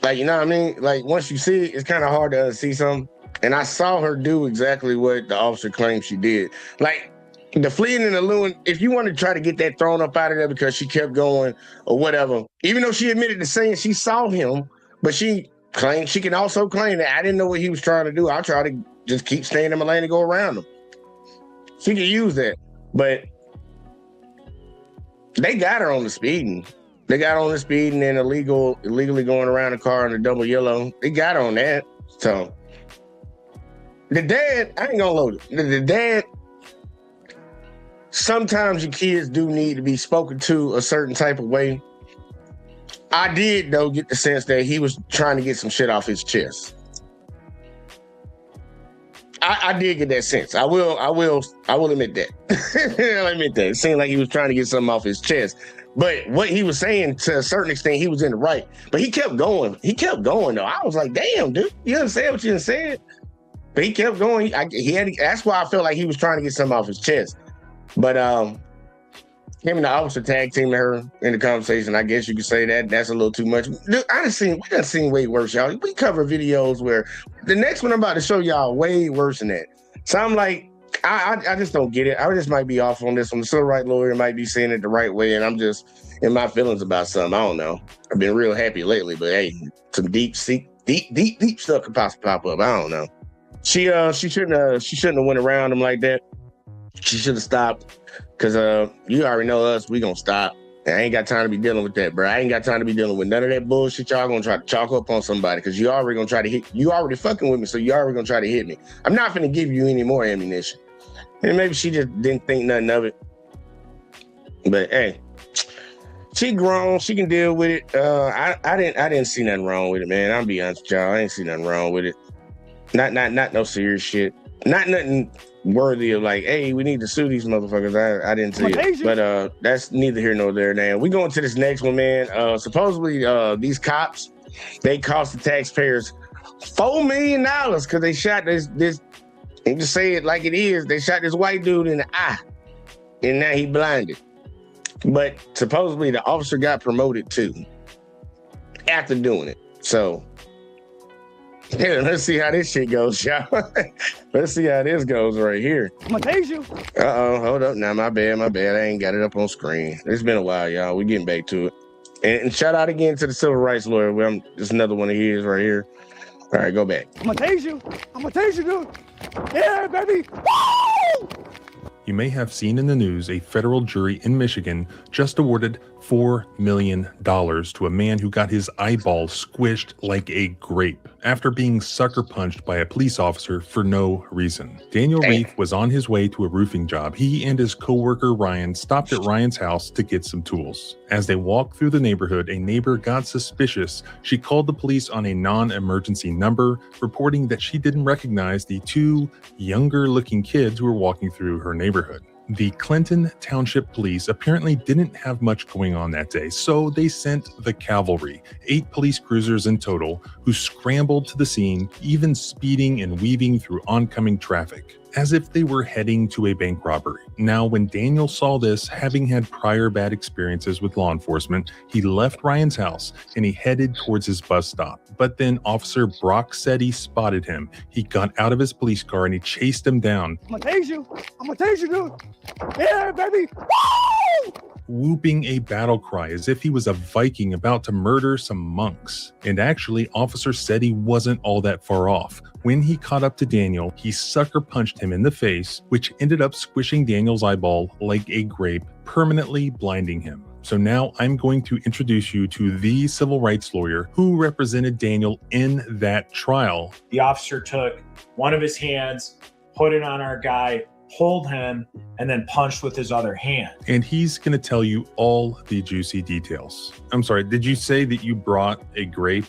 Like, you know what I mean? Like, once you see it, it's kind of hard to unsee something. And I saw her do exactly what the officer claimed she did. Like, the fleeing and eluding, if you want to try to get that thrown up out of there because she kept going or whatever, even though she admitted to saying she saw him, but she claimed, she can also claim that I didn't know what he was trying to do. I'll try to just keep staying in my lane and go around him. She can use that. But they got her on the speeding. They got her on the speeding and illegally going around the car in a double yellow. They got her on that. So the dad, I ain't gonna load it. The dad, sometimes your kids do need to be spoken to a certain type of way. I did, though, get the sense that he was trying to get some shit off his chest. I did get that sense. I will admit that. I'll admit that. It seemed like he was trying to get something off his chest. But what he was saying, to a certain extent, he was in the right. But he kept going. He kept going, though. I was like, damn, dude, you understand what you done said? But he kept going. That's why I felt like he was trying to get something off his chest. But him and the officer tag teaming her in the conversation. I guess you could say that's a little too much. Dude, we done seen way worse, y'all. We cover videos where the next one I'm about to show y'all way worse than that. So I'm like, I just don't get it. I just might be off on this one. The civil rights lawyer might be saying it the right way, and I'm just in my feelings about something. I don't know. I've been real happy lately, but hey, some deep stuff could possibly pop up. I don't know. She shouldn't have went around him like that. She should have stopped, because you already know us. We gonna stop. And I ain't got time to be dealing with that, bro. I ain't got time to be dealing with none of that bullshit y'all gonna try to chalk up on somebody, because you already gonna try to hit. You already fucking with me, so you already gonna try to hit me. I'm not gonna give you any more ammunition. And maybe she just didn't think nothing of it. But hey, she grown. She can deal with it. I didn't see nothing wrong with it, man. I'll be honest with y'all. I ain't see nothing wrong with it. Not no serious shit. Not nothing worthy of like, hey, we need to sue these motherfuckers. I didn't see it. But that's neither here nor there, man. We going to this next one, man. Supposedly these cops, they cost the taxpayers $4 million because they shot this and just say it like it is. They shot this white dude in the eye, and now he blinded. But supposedly the officer got promoted too after doing it. So yeah, let's see how this shit goes, y'all. Let's see how this goes right here. I'm gonna tase you. Hold up now. My bad. I ain't got it up on screen. It's been a while, y'all. We getting back to it. And shout out again to the civil rights lawyer. There's another one of his right here. All right, go back. I'm gonna tase you, dude. Yeah, baby. Woo! You may have seen in the news a federal jury in Michigan just awarded $4 million to a man who got his eyeball squished like a grape after being sucker punched by a police officer for no reason. Daniel Reith was on his way to a roofing job. He and his coworker Ryan stopped at Ryan's house to get some tools. As they walked through the neighborhood, a neighbor got suspicious. She called the police on a non-emergency number, reporting that she didn't recognize the two younger-looking kids who were walking through her neighborhood. The Clinton Township Police apparently didn't have much going on that day, so they sent the cavalry, 8 police cruisers in total, who scrambled to the scene, even speeding and weaving through oncoming traffic, as if they were heading to a bank robbery. Now, when Daniel saw this, having had prior bad experiences with law enforcement, he left Ryan's house and he headed towards his bus stop. But then Officer Brock said he spotted him. He got out of his police car and he chased him down. I'm gonna tase you, dude. Yeah, baby. Woo! Whooping a battle cry as if he was a Viking about to murder some monks. And actually, Officer said he wasn't all that far off. When he caught up to Daniel, he sucker punched him in the face, which ended up squishing Daniel's eyeball like a grape, permanently blinding him. So now I'm going to introduce you to the civil rights lawyer who represented Daniel in that trial. The officer took one of his hands, put it on our guy, pulled him, and then punched with his other hand. And he's going to tell you all the juicy details. I'm sorry, did you say that you brought a grape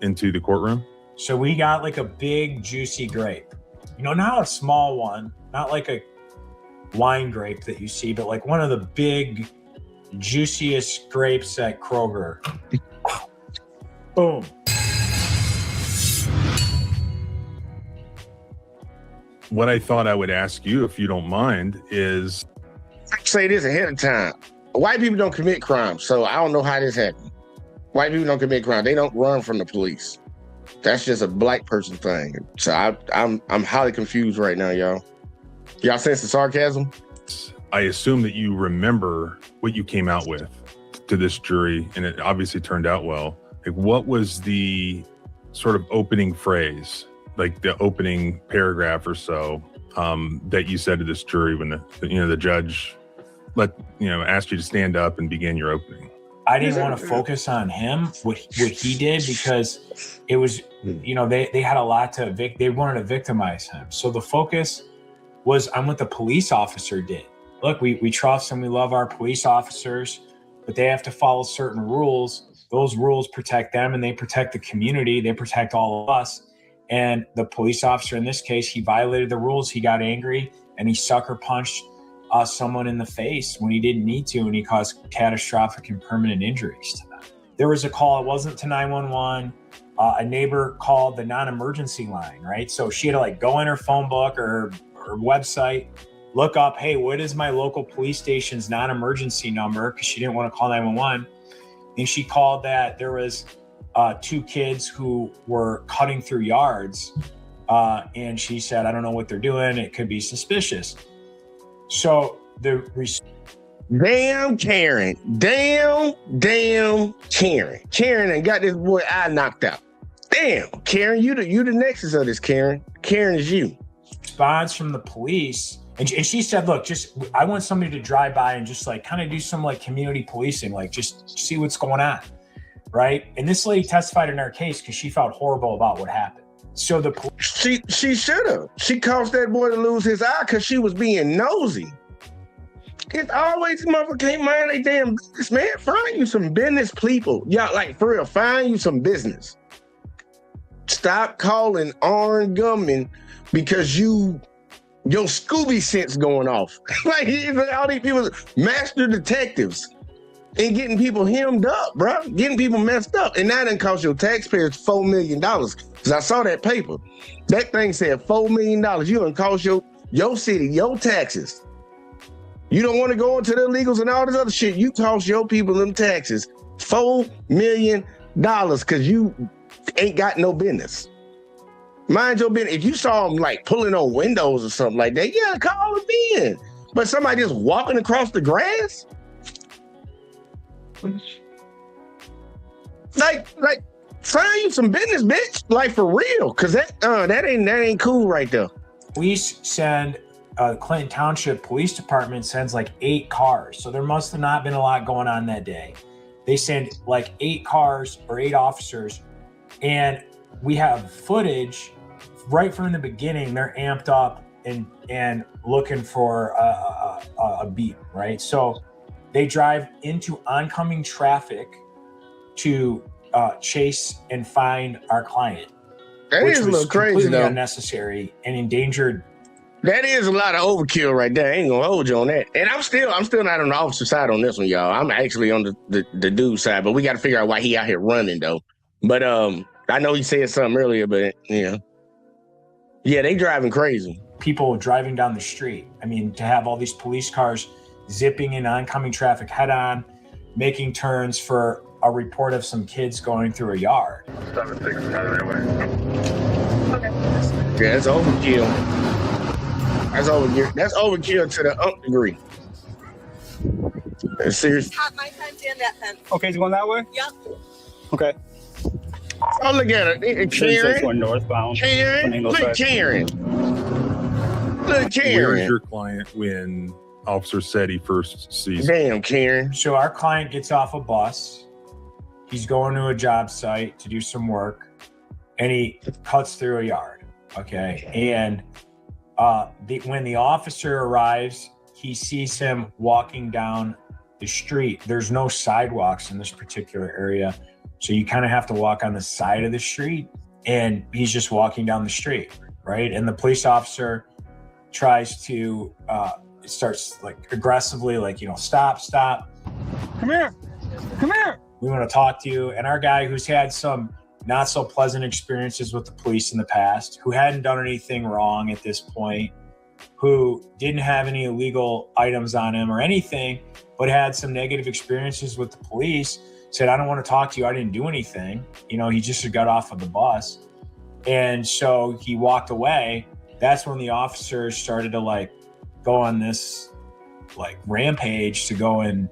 into the courtroom? So we got like a big juicy grape. You know, not a small one, not like a wine grape that you see, but like one of the big, juiciest grapes at Kroger. Boom. What I thought I would ask you, if you don't mind, is... Say this ahead of time. White people don't commit crimes, so I don't know how this happened. White people don't commit crime. They don't run from the police. That's just a black person thing. So I'm highly confused right now, y'all. Y'all sense the sarcasm? I assume that you remember what you came out with to this jury, and it obviously turned out well. Like, what was the sort of opening phrase, like the opening paragraph or so, that you said to this jury when the judge asked you to stand up and begin your opening? I didn't want to focus on him, what he did, because it was, they had a lot they wanted to victimize him. So the focus was on what the police officer did. Look, we trust and we love our police officers, but they have to follow certain rules. Those rules protect them and they protect the community. They protect all of us. And the police officer in this case, he violated the rules. He got angry and he sucker punched someone in the face when he didn't need to, and he caused catastrophic and permanent injuries to them. There was a call, it wasn't to 911. A neighbor called the non-emergency line, right? So she had to like go in her phone book or her website, look up, hey, what is my local police station's non-emergency number? Because she didn't want to call 911. And she called that there was 2 kids who were cutting through yards. And she said, I don't know what they're doing. It could be suspicious. So damn Karen. Damn Karen. Karen and got this boy eye knocked out. Damn, Karen, you the nexus of this, Karen. Karen is you. Response from the police. And she said, look, I want somebody to drive by and just like kind of do some like community policing, like just see what's going on. Right. And this lady testified in our case because she felt horrible about what happened. So the she should have. She caused that boy to lose his eye because she was being nosy. It's always motherfucker can't mind they damn business, man. Find you some business people. Y'all, like for real, find you some business. Stop calling armed gunmen because your Scooby sense going off. Like all these people, master detectives, and getting people hemmed up, bro. Getting people messed up. And that done cost your taxpayers $4 million. Because I saw that paper. That thing said $4 million. You done cost your city, your taxes. You don't want to go into the illegals and all this other shit. You cost your people them taxes $4 million because you ain't got no business. Mind your business. If you saw them like pulling on windows or something like that, yeah, call them in. But somebody just walking across the grass? Like, find you some business, bitch. Like for real. Cause that ain't cool right there. We send Clinton Township Police Department sends like 8 cars. So there must have not been a lot going on that day. They send like 8 cars or 8 officers. And we have footage right from the beginning. They're amped up and looking for a beat, right? So they drive into oncoming traffic to chase and find our client. That is a little crazy, completely though. Unnecessary and endangered. That is a lot of overkill right there. I ain't gonna hold you on that. And I'm still not on the officer side on this one, y'all. I'm actually on the dude side, but we got to figure out why he out here running though. But I know he said something earlier, but yeah, they driving crazy. People driving down the street. I mean, to have all these police cars zipping in oncoming traffic head on, making turns for a report of some kids going through a yard. 7-6 highway. Okay. Yeah, that's overkill. That's overkill to the nth degree. That's serious. Hot my time's in that fence. Okay, he's going that way? Yep. Okay. Oh, look at her. Karen. Going northbound. Karen. Look, Karen. Look, Karen. Where's your client when Officer said he first sees? Damn, Karen. So our client gets off a bus. He's going to a job site to do some work, and he cuts through a yard. Okay, and when the officer arrives, he sees him walking down the street. There's no sidewalks in this particular area, so you kind of have to walk on the side of the street, and he's just walking down the street, right? And the police officer tries to starts like aggressively, like, stop. Come here. We want to talk to you. And our guy, who's had some not so pleasant experiences with the police in the past, who hadn't done anything wrong at this point, who didn't have any illegal items on him or anything, but had some negative experiences with the police, said, I don't want to talk to you. I didn't do anything. He just got off of the bus. And so he walked away. That's when the officers started to go on this rampage to go and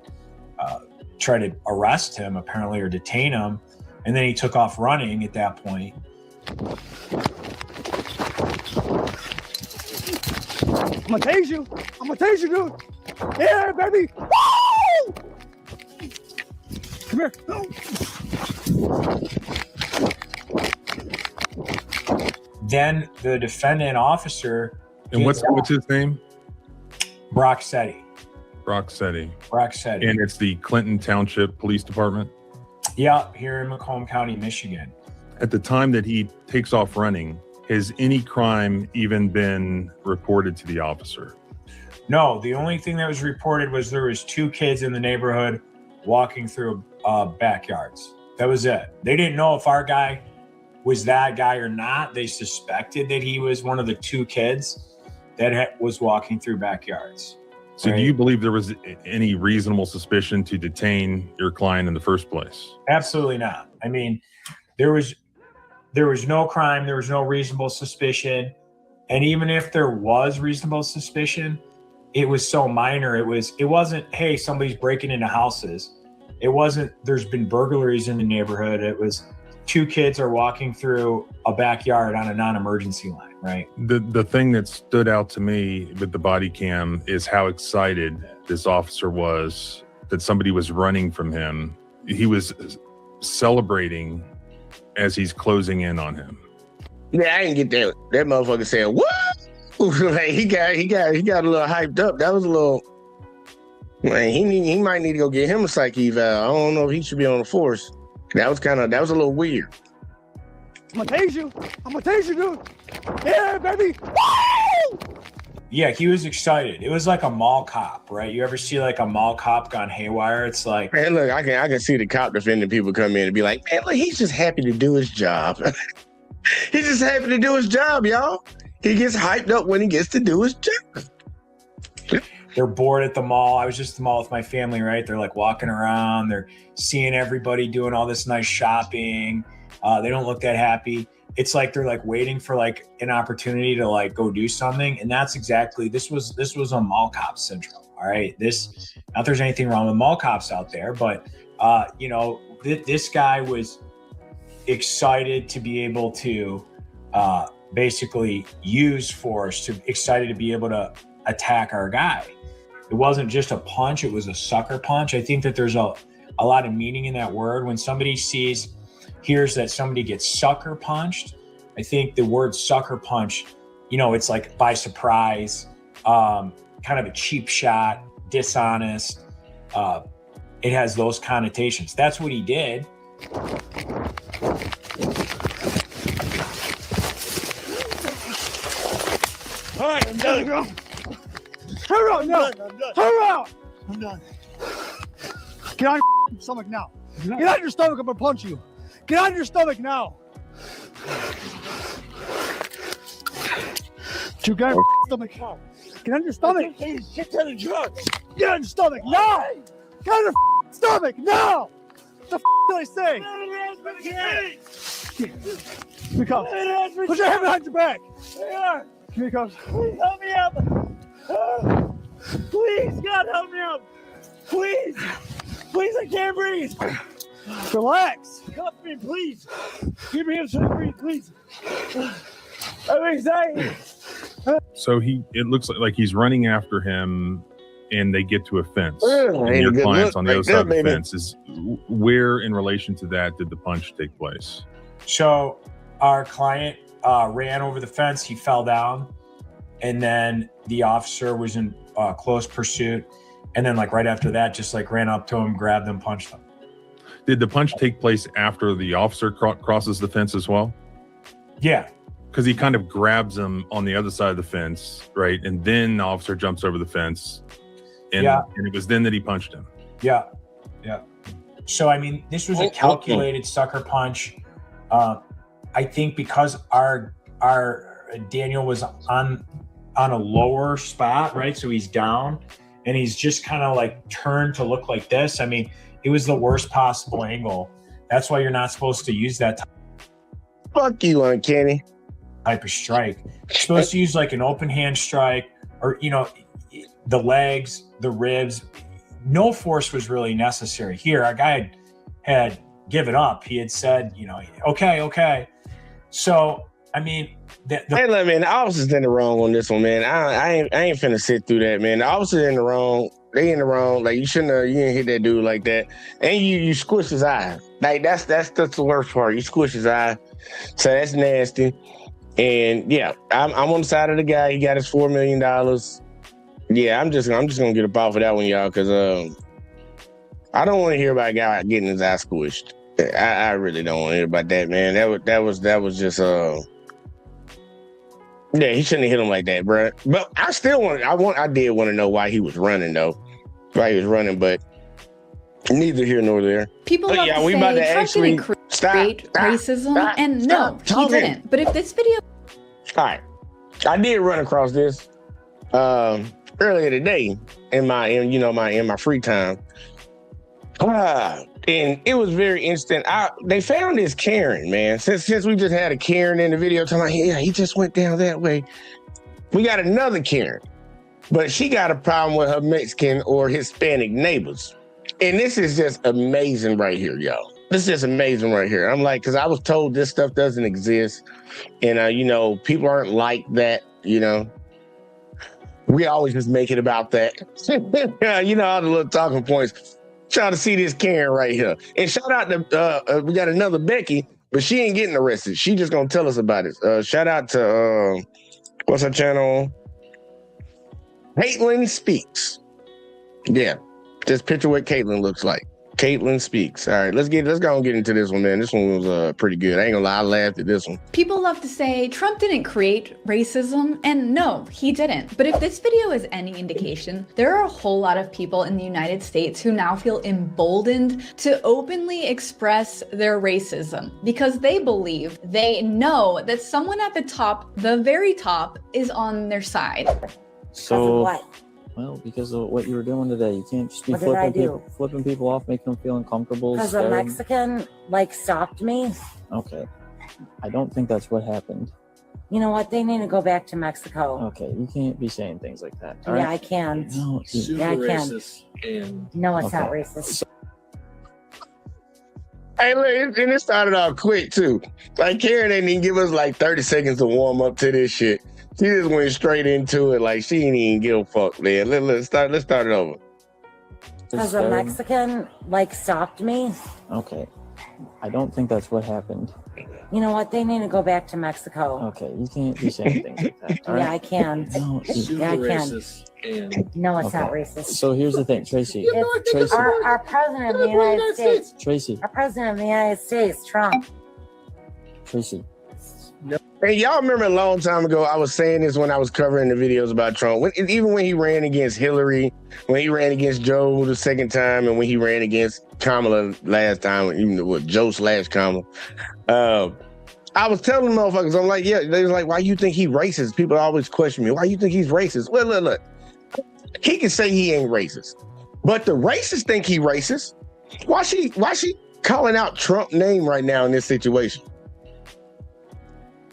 try to arrest him, apparently, or detain him. And then he took off running at that point. I'm gonna tase you, dude. Yeah, baby. Woo! Come here. Then the defendant officer. And what's his name? Brocksetti. And it's the Clinton Township Police Department? Yeah, here in Macomb County, Michigan. At the time that he takes off running, has any crime even been reported to the officer? No, the only thing that was reported was there was 2 kids in the neighborhood walking through backyards. That was it. They didn't know if our guy was that guy or not. They suspected that he was one of the 2 kids that was walking through backyards. So do you believe there was any reasonable suspicion to detain your client in the first place? Absolutely not. I mean, there was no crime. There was no reasonable suspicion. And even if there was reasonable suspicion, it was so minor. It wasn't, hey, somebody's breaking into houses. It wasn't, there's been burglaries in the neighborhood. It was 2 kids are walking through a backyard on a non-emergency line, right? The thing that stood out to me with the body cam is how excited this officer was that somebody was running from him. He was celebrating as he's closing in on him. Yeah, I didn't get that. That motherfucker said, "What?" Like, he got a little hyped up. That was a little. Man, he might need to go get him a psych eval. I don't know if he should be on the force. That was a little weird. I'm gonna tase you, dude. Yeah, baby. Woo! Yeah, he was excited. It was like a mall cop, right? You ever see like a mall cop gone haywire? It's like, man, look, I can see the cop defending people come in and be like, man, look, he's just happy to do his job. He's just happy to do his job, y'all. He gets hyped up when he gets to do his job. They're bored at the mall. I was just at the mall with my family, right? They're like walking around. They're seeing everybody doing all this nice shopping. They don't look that happy. It's like they're like waiting for like an opportunity to like go do something. And that's exactly, this was a mall cop syndrome. All right. Not there's anything wrong with mall cops out there, but this guy was excited to be able to basically use force, excited to be able to attack our guy. It wasn't just a punch, it was a sucker punch. I think that there's a lot of meaning in that word. When somebody hears that somebody gets sucker punched, I think the word sucker punch, it's like by surprise, kind of a cheap shot, dishonest. It has those connotations. That's what he did. All right, I'm done. Hurry up, no. Hurry up. I'm done. Get on your stomach now. Get on your stomach, I'm gonna punch you. Get on your stomach now. You got your stomach. Get on your stomach. Shit ton of drugs. Get on your stomach now. Get on your stomach now. What the did I say? Here it comes. Put your hand behind your back. Here it comes. Please help me up. Please, God, help me up. Please. Please, I can't breathe. Relax. Cuff me, please. Give me a second, breathe, please. I'm anxiety. So it looks like he's running after him, and they get to a fence. And your client's on the other side of the fence. Where, in relation to that, did the punch take place? So our client ran over the fence. He fell down, and then the officer was in close pursuit. And then, like right after that, just like ran up to him, grabbed him, punched him. Did the punch take place after the officer crosses the fence as well? Yeah. Because he kind of grabs him on the other side of the fence, right? And then the officer jumps over the fence. And it was then that he punched him. Yeah. Yeah. So, I mean, this was a calculated sucker punch. I think because our Daniel was on a lower spot, right? So he's down and he's just kind of like turned to look like this. I mean, it was the worst possible angle. That's why you're not supposed to use that Fuck you, Uncanny. type of strike. You're supposed to use like an open hand strike or, the legs, the ribs. No force was really necessary here. Our guy had given up. He had said, okay. So, I mean, hey, look, man, the officer's in the wrong on this one, man. I ain't finna sit through that, man. The officer's in the wrong. They in the wrong. Like, you didn't hit that dude like that. And you squish his eye. Like, that's the worst part. You squish his eye. So that's nasty. And yeah, I'm on the side of the guy. He got his $4 million. Yeah, I'm just gonna get a ball for that one, y'all, because I don't want to hear about a guy getting his eye squished. I really don't want to hear about that, man. That was just Yeah, he shouldn't have hit him like that, bro. But I still I did want to know why he was running though. Why he was running, but neither here nor there. People But love yeah, to we say about to Trump actually didn't create racism, and no, stop he talking. didn't. But if this video All right, I did run across this earlier today in my free time. And it was very interesting. They found this Karen, man. Since we just had a Karen in the video talking about, yeah, he just went down that way. We got another Karen, but she got a problem with her Mexican or Hispanic neighbors. And this is just amazing right here, y'all. This is just amazing right here. I'm like, because I was told this stuff doesn't exist. And, people aren't like that, We always just make it about that. All the little talking points. Trying to see this Karen right here. And shout out to, we got another Becky, but she ain't getting arrested. She just going to tell us about it. Shout out to, what's her channel? Caitlin Speaks. Yeah. Just picture what Caitlin looks like. Caitlin Speaks. All right, let's go and get into this one, man. This one was pretty good. I ain't gonna lie, I laughed at this one. people love to say Trump didn't create racism, and no, he didn't. But if this video is any indication, there are a whole lot of people in the United States who now feel emboldened to openly express their racism because they believe, they know that someone at the top, the very top, is on their side. So what? Well, because of what you were doing today, you can't just be What did I do? flipping people off, making them feel uncomfortable. Because a staring. Mexican stopped me. Okay, I don't think that's what happened. You know what? They need to go back to Mexico. Okay, you can't be saying things like that. all Yeah, right? I can. No, Yeah, I can. No, it's not Okay. racist. Hey, look, and it started off quick too. Like Karen didn't even give us like 30 seconds to warm up to this shit. She just went straight into it like she didn't even give a fuck, man. Let's start it over. Because a Mexican stopped me. Okay, I don't think that's what happened. You know what? They need to go back to Mexico. Okay, you can't be saying things like that. all Yeah, right? I can. No, Yeah, I can. No, it's not Okay. racist. So here's the thing, Tracy. It's Tracy. our president of the United States. Tracy. Our president of the United States, Trump. Tracy. Hey, y'all remember a long time ago, I was saying this when I was covering the videos about Trump. Even when he ran against Hillary, when he ran against Joe the second time, and when he ran against Kamala last time, even with Joe/Kamala. I was telling motherfuckers, I'm like, yeah, they was like, why you think he racist? People always question me, why you think he's racist? Well, look. He can say he ain't racist, but the racists think he racist. Why she calling out Trump's name right now in this situation?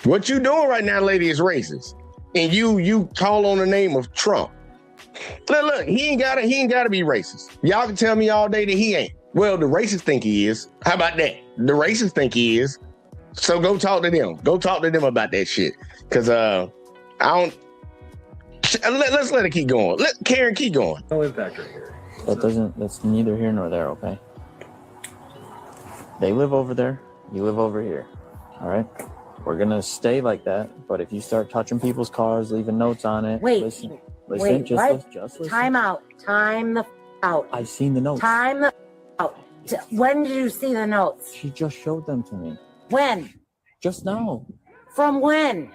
What you doing right now, lady, is racist, and you call on the name of Trump. Look, he ain't gotta be racist. Y'all can tell me all day that he ain't. Well, the racists think he is. How about that? The racists think he is. So go talk to them. Go talk to them about that shit. Cause I don't. Let's let it keep going. Let Karen keep going. No impact right here. That's neither here nor there, okay? They live over there, you live over here. All right? We're gonna stay like that, but if you start touching people's cars, leaving notes on it, Wait, listen, wait, just what? listen. Time out. Time the out. I've seen the notes. Time the out. When did you see the notes? She just showed them to me. When? Just now. From when?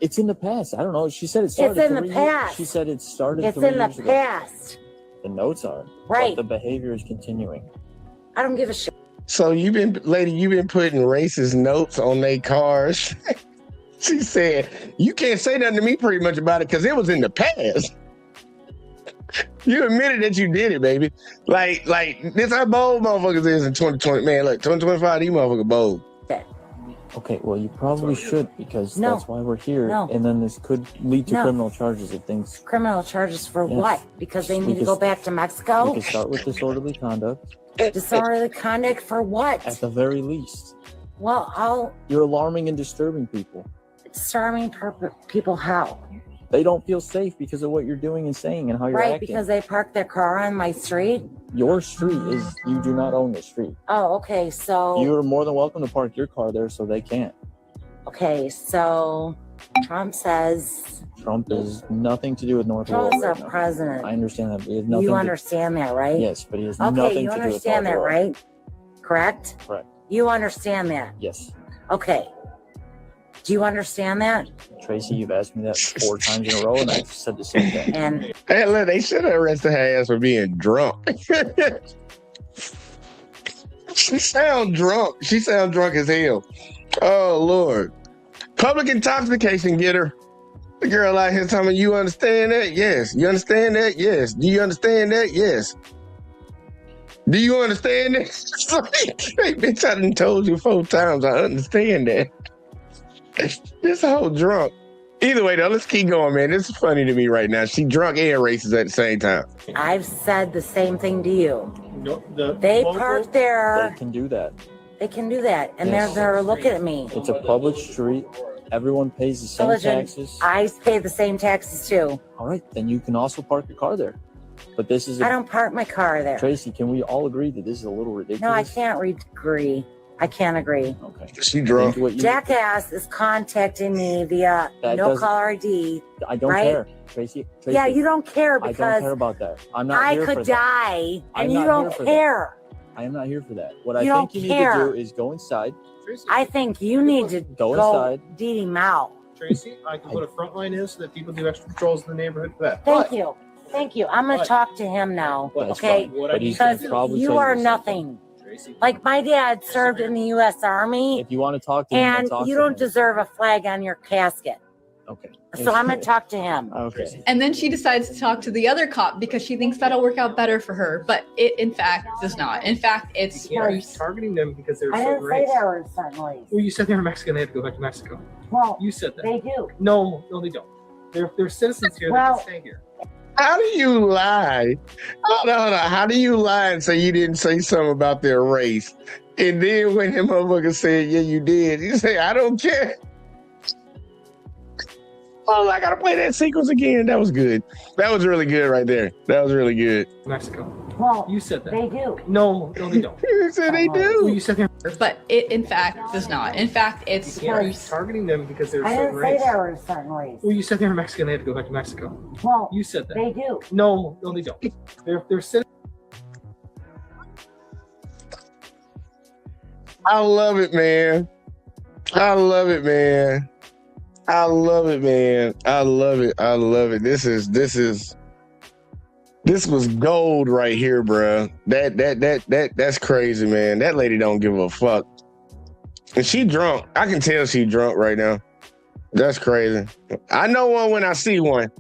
It's in the past. I don't know. She said it started. It's in the 3 years. past. She said it started. It's 3 in the years ago. past. The notes are. Right. But the behavior is continuing. I don't give a shit. So you've been putting racist notes on their cars. She said, you can't say nothing to me pretty much about it because it was in the past. You admitted that you did it, baby. Like this how bold motherfuckers is in 2020. Man, look, 2025, these motherfuckers bold. Okay, well, you probably should because No. that's why we're here. No. And then this could lead to No. criminal charges if things. Criminal charges for Yes. what? Because they need to Because- go back to We Mexico? can start with disorderly conduct Disorderly conduct for at what? the very least. Well, You're alarming and disturbing people. starving people how? They don't feel safe because of what you're doing and saying and how you're Right, acting. because they parked their car on my street? Your street is, you do not own the street. Oh, okay, so... You're more than welcome to park your car there so they can't. Okay, so Trump says Trump has nothing to do with North Trump's Aurora our right now. president. I understand that, but he has nothing You to, understand that, right? yes, but he has nothing Okay, to you do with understand North that, Aurora. right? Correct? Correct. You understand that. Yes. Okay. Do you understand that? Tracy, you've asked me that 4 times in a row, and I said the same thing. And Hey, look, they should have arrested her ass for being drunk. She sound drunk. She sound drunk as hell. Oh, Lord. Public intoxication get her. The girl out here telling me, you understand that? Yes. You understand that? Yes. Do you understand that? Yes. Do you understand that? Hey, bitch, I done told you 4 times. I understand that. This whole drunk. Either way, though, let's keep going, man. This is funny to me right now. She drunk and racist at the same time. I've said the same thing to you. No, They park there. They can do that. They can do that. And Yes. they're looking at me. It's a public street. Everyone pays the same taxes. I pay the same taxes too. All right, then you can also park your car there. But this is I don't park my car there. Tracy, can we all agree that this is a little ridiculous? No, I can't agree. I can't agree. Okay. She drunk. Jackass is contacting me via That no doesn't- caller ID. I don't right? care, Tracy. Yeah, you don't care I because don't care about that. I'm not I here for could that. die I'm and you not don't here for care. I am not here for that. What You I don't think you need care. to do is go inside. I think you need to Go go inside. Dee Dee Mao. Tracy, I can put a front line in so that people do extra patrols in the neighborhood for that. Thank you. Thank you. I'm going to But- talk to him now. That's Okay? fine. But he's gonna Because probably you tell are the same nothing. Tracy, Like my dad served in the U.S. Army, If you want to talk to him, then and talk you to don't him. deserve a flag on your casket. Okay. So I'm going to talk to him. Okay. And then she decides to talk to the other cop because she thinks that'll work out better for her. But it, in fact, does not. In fact, it's you can't be worse. targeting them because they're I a certain didn't say race. they were a certain race. Well, you said they were Mexican. They had to go back to Mexico. Well, You said that. they do. No, they don't. They're citizens here. Well- They can stay here. How do you lie? Hold on. How do you lie and say you didn't say something about their race? And then when the motherfucker said, yeah, you did, you say, I don't care. Oh, I gotta play that sequence again. That was good. That was really good right there. That was really good. Mexico. Well, You said that. they do. No, they don't. You said they Well, do. you said they're. But it, in fact, does not. In fact, You it's can't be worse. targeting them because they're a I certain didn't say race. they were a certain race. Well, you said they were Mexican. They had to go back to Mexico. Well, You said that. they do. No, they don't. They're citizens. I love it, man. I love it, man. I love it, man. I love it. I love it. This was gold right here, bro. That's crazy, man. That lady don't give a fuck. And she drunk. I can tell she drunk right now. That's crazy. I know one when I see one.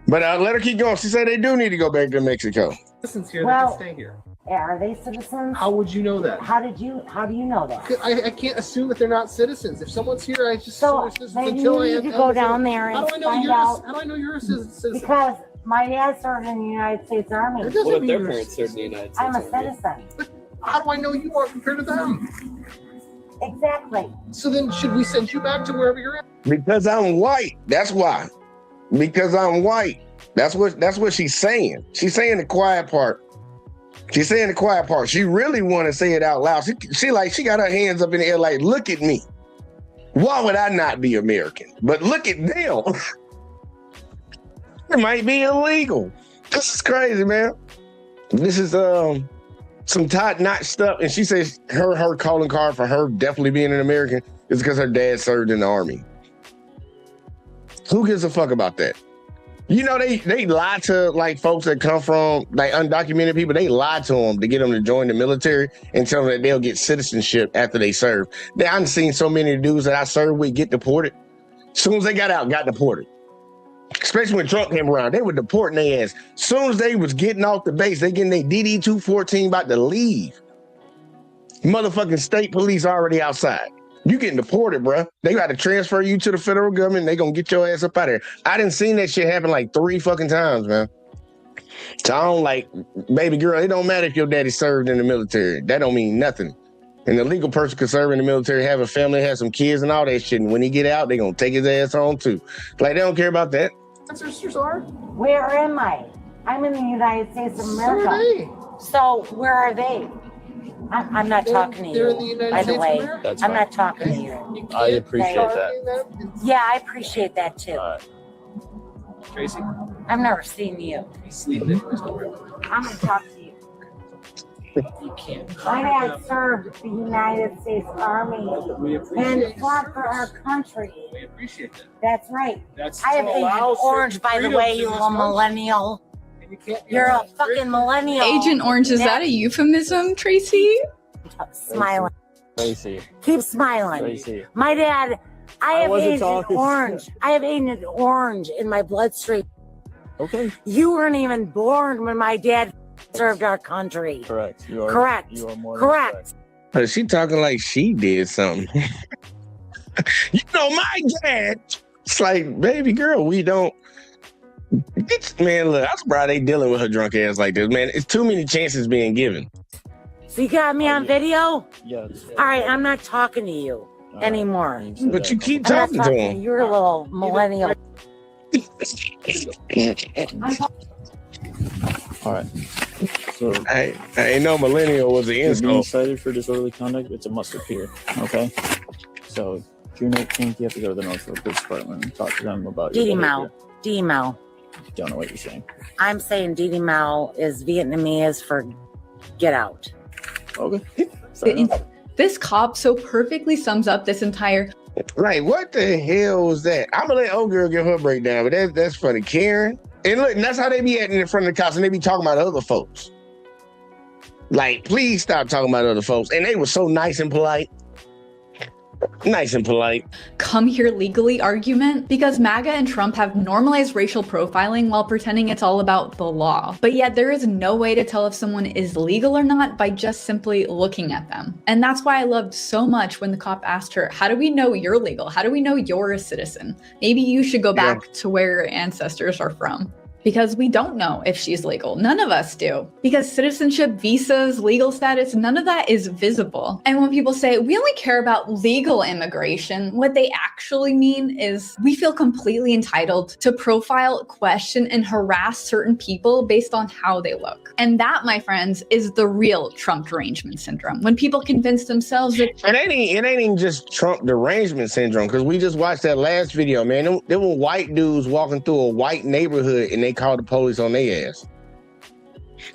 But let her keep going. She said they do need to go back to Mexico. Citizens here. Well- they can stay here. Are they citizens? How would you know that? How do you know that? I can't assume that they're not citizens. If someone's here, I just So assume they're citizens maybe until you I need to have go to- down there How and do I know find you're? out. How do I know you're a citizen? Because my dad served in the United States Army. That doesn't What if mean their you're a parents served in the United States? I'm a Army? citizen. How do I know you are compared to them? Exactly. So then, should we send you back to wherever you're at? Because I'm white. That's why. Because I'm white. That's what she's saying. She's saying the quiet part. She's saying the quiet part. She really want to say it out loud. She got her hands up in the air like, look at me. Why would I not be American? But look at them. It might be illegal. This is crazy, man. This is some top-notch stuff. And she says her calling card for her definitely being an American is because her dad served in the Army. Who gives a fuck about that? You know, they lie to like folks that come from like undocumented people. They lie to them to get them to join the military and tell them that they'll get citizenship after they serve. I've seen so many dudes that I served with get deported. As soon as they got out, got deported. Especially when Trump came around, they were deporting their ass. As soon as they was getting off the base, they getting their DD-214 about to leave. Motherfucking state police already outside. You getting deported, bro. They got to transfer you to the federal government. They gonna get your ass up out of there. I done seen that shit happen like 3 fucking times, man. So I don't like, baby girl, it don't matter if your daddy served in the military. That don't mean nothing. And the legal person could serve in the military, have a family, have some kids and all that shit. And when he get out, they gonna take his ass home too. Like, they don't care about that. Sisters are. Where am I? I'm in the United States of So are America. they. So where are they? I'm not talking to They're in the you, United by the States of way. America. That's I'm fine. not talking to you. I appreciate Okay. that. Yeah, I appreciate that too. All right. Tracy, I've never seen you. he's sleeping in his door. I'm gonna talk to you. My dad served the United States Army and fought for our country. We appreciate that. That's right. That's I have to Agent allow Orange, certain by the freedoms way, in you this little country. millennial. And you can't You're a fucking millennial. Agent Orange, is that a euphemism, Tracy? Smiling. Tracy. Keep smiling. Tracy. My dad, I have wasn't Agent talking. Orange. I have Agent Orange in my bloodstream. Okay. You weren't even born when my dad served our country. Correct. You are Correct. You are more Correct. She talking like she did something. You know, my dad. It's like, baby girl, we don't. Man, look, I'm surprised they dealing with her drunk ass like this, man. It's too many chances being given. So you got me on video? Yes. All right, I'm not talking to you anymore. But you keep I'm not talking to him. You're a little millennial. All right. So I ain't no millennial was an you're being insult. cited for disorderly conduct. It's a must appear. Okay. So June 18th, you have to go to the Northfield Police Department and talk to them about your D-Mao. behavior. D-Mao. Don't know what you're saying. I'm saying D-Mao is Vietnamese for get out. Okay. Fair enough. This cop so perfectly sums up this entire. Like, what the hell was that? I'm gonna let old girl give her breakdown, but that's funny. Karen. And look, and that's how they be acting in front of the cops, and they be talking about other folks. Like, please stop talking about other folks. And they were so nice and polite. Nice and polite. Come here legally argument because MAGA and Trump have normalized racial profiling while pretending it's all about the law. But yet there is no way to tell if someone is legal or not by just simply looking at them. And that's why I loved so much when the cop asked her, how do we know you're legal? How do we know you're a citizen? Maybe you should go back to where your ancestors are from. Because we don't know if she's legal. None of us do. Because citizenship, visas, legal status, none of that is visible. And when people say, we only care about legal immigration, what they actually mean is we feel completely entitled to profile, question, and harass certain people based on how they look. And that, my friends, is the real Trump derangement syndrome. When people convince themselves that— It ain't even just Trump derangement syndrome, because we just watched that last video, man. There were white dudes walking through a white neighborhood and they called the police on their ass.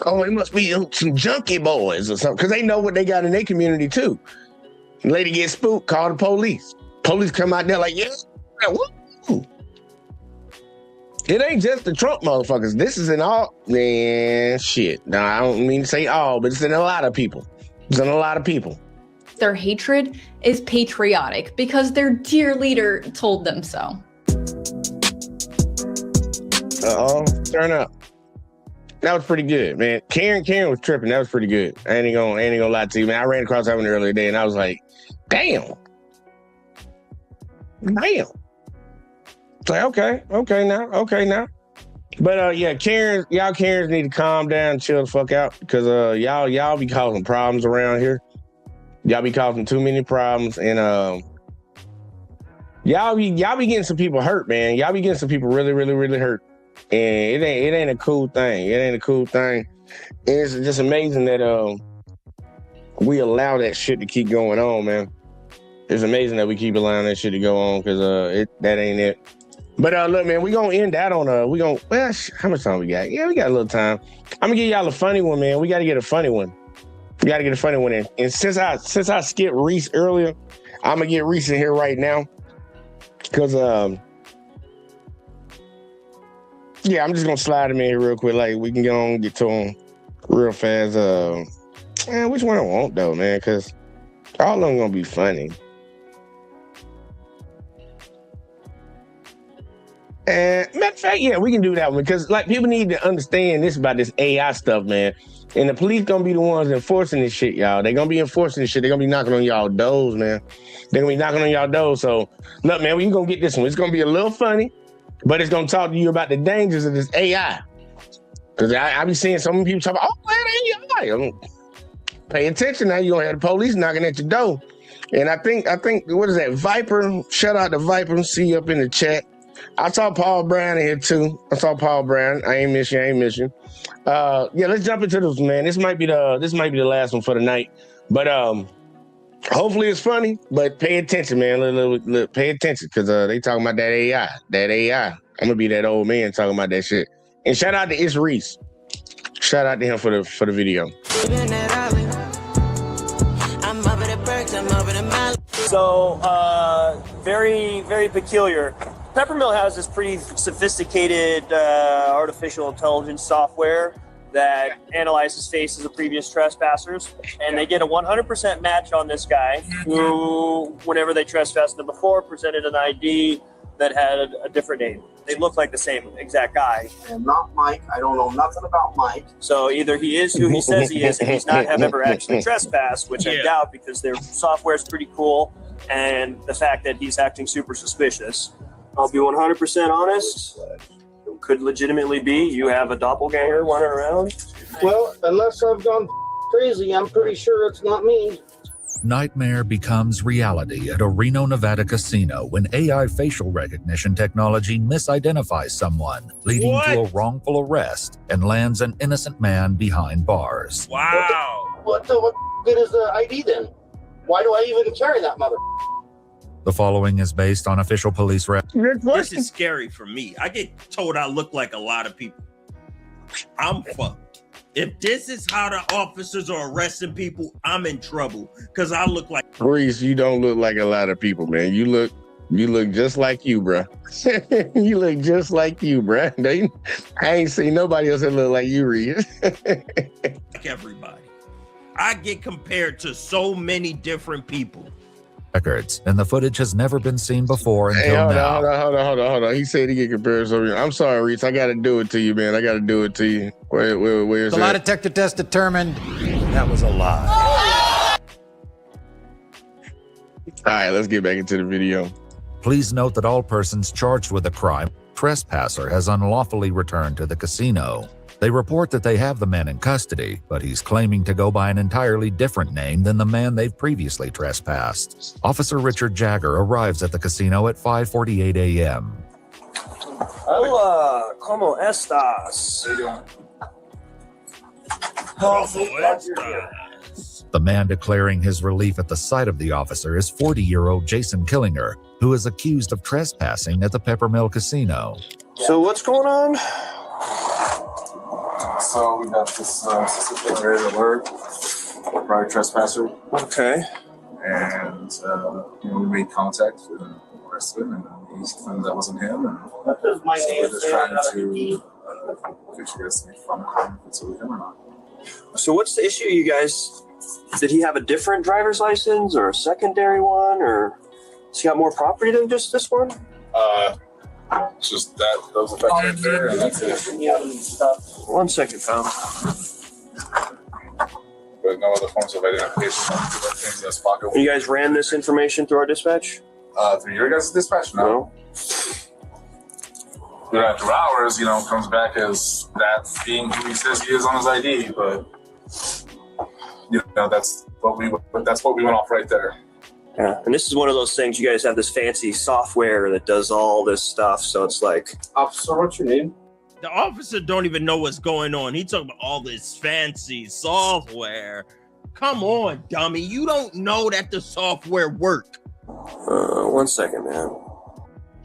Oh, it must be some junkie boys or something, because they know what they got in their community too. Lady gets spooked, call the police. Police come out there like, yeah, woo. It ain't just the Trump motherfuckers. This is in all, man, shit. Now, I don't mean to say all, but it's in a lot of people. It's in a lot of people. their hatred is patriotic because their dear leader told them so. Uh-oh, turn up. That was pretty good, man. Karen was tripping. That was pretty good. I ain't gonna lie to you, man. I ran across that one the earlier day and I was like, damn. It's like, okay now. But yeah, y'all Karens need to calm down and chill the fuck out, because y'all be causing problems around here. Y'all be causing too many problems, and y'all be getting some people hurt, man. Y'all be getting some people really, really, really hurt. And it ain't a cool thing. It ain't a cool thing. And it's just amazing that we allow that shit to keep going on, man. It's amazing that we keep allowing that shit to go on, because that ain't it. But look, man, we gonna end that on how much time we got? Yeah, we got a little time. I'm gonna give y'all a funny one, man. We gotta get a funny one. We gotta get a funny one in. And since I skipped Reese earlier, I'm gonna get Reese in here right now. Cause yeah, I'm just gonna slide him in here real quick. Like, we can get to him real fast. Which one I want though, man? Cause all of them gonna be funny. And matter of fact, yeah, we can do that one, because like, people need to understand this about this AI stuff, man. And the police gonna be the ones enforcing this shit, y'all. They gonna be enforcing this shit. They gonna be knocking on y'all doors, man. They gonna be knocking on y'all doors. So look, man, we gonna get this one. It's gonna be a little funny, but it's gonna talk to you about the dangers of this AI. Because I be seeing some people talk about, oh, man, AI. Pay attention now. You gonna have the police knocking at your door. And I think what is that? Viper. Shout out to Viper. See you up in the chat. I saw Paul Brown in here too. I ain't miss you. Yeah, let's jump into this, man. This might be the last one for the night. But hopefully it's funny. But pay attention, man. Look, pay attention, because they talking about that AI. I'm gonna be that old man talking about that shit. And shout out to It's Reese. Shout out to him for the video. So, very, very peculiar. Peppermill has this pretty sophisticated artificial intelligence software that analyzes faces of previous trespassers, and they get a 100% match on this guy who, whenever they trespassed him before, presented an ID that had a different name. They look like the same exact guy. I'm not Mike. I don't know nothing about Mike. So either he is who he says he is, and he's not have ever actually trespassed, which I doubt because their software is pretty cool, and the fact that he's acting super suspicious. I'll be 100% honest. It could legitimately be you have a doppelganger running around. Well, unless I've gone crazy, I'm pretty sure it's not me. Nightmare becomes reality at a Reno, Nevada casino when AI facial recognition technology misidentifies someone, leading to a wrongful arrest and lands an innocent man behind bars. Wow. What good is the ID then? Why do I even carry that mother? The following is based on official police This is scary for me. I get told I look like a lot of people. I'm fucked. If this is how the officers are arresting people, I'm in trouble because I look like Reese, you don't look like a lot of people, man. You look just like you, bruh. You look just like you, bruh. I ain't seen nobody else that look like you, Reese. like everybody. I get compared to so many different people. records, and the footage has never been seen before until Hey, hold now. on. He said he get compared. I'm sorry, Reese. I got to do it to you, man. I got to do it to you. Where's The lie detector test determined that was a lie. All right, let's get back into the video. Please note that all persons charged with a crime, trespasser, has unlawfully returned to the casino. They report that they have the man in custody, but he's claiming to go by an entirely different name than the man they've previously trespassed. Officer Richard Jagger arrives at the casino at 5:48 a.m. Hola, ¿cómo estás? The man declaring his relief at the sight of the officer is 40-year-old Jason Killinger, who is accused of trespassing at the Peppermill Casino. So what's going on? So we got this suspicious alert, prior trespasser. Okay. And we made contact with him, arrested him, and he claimed that wasn't him. And so we're just trying to fix you guys from crime if it's with him or not. So what's the issue, you guys? Did he have a different driver's license or a secondary one, or has he got more property than just this one? It's just that those effects right there, and that's it. 1 second, pal. But no other forms of identification. Things that's pocket. You guys ran this information through our dispatch? Through your guys' dispatch? No. But after hours, comes back as that being who he says he is on his ID, but that's what we went off right there. Yeah, and this is one of those things, you guys have this fancy software that does all this stuff, so it's like... Officer, what's your name? The officer don't even know what's going on. He talking about all this fancy software. Come on, dummy. You don't know that the software work. 1 second, man.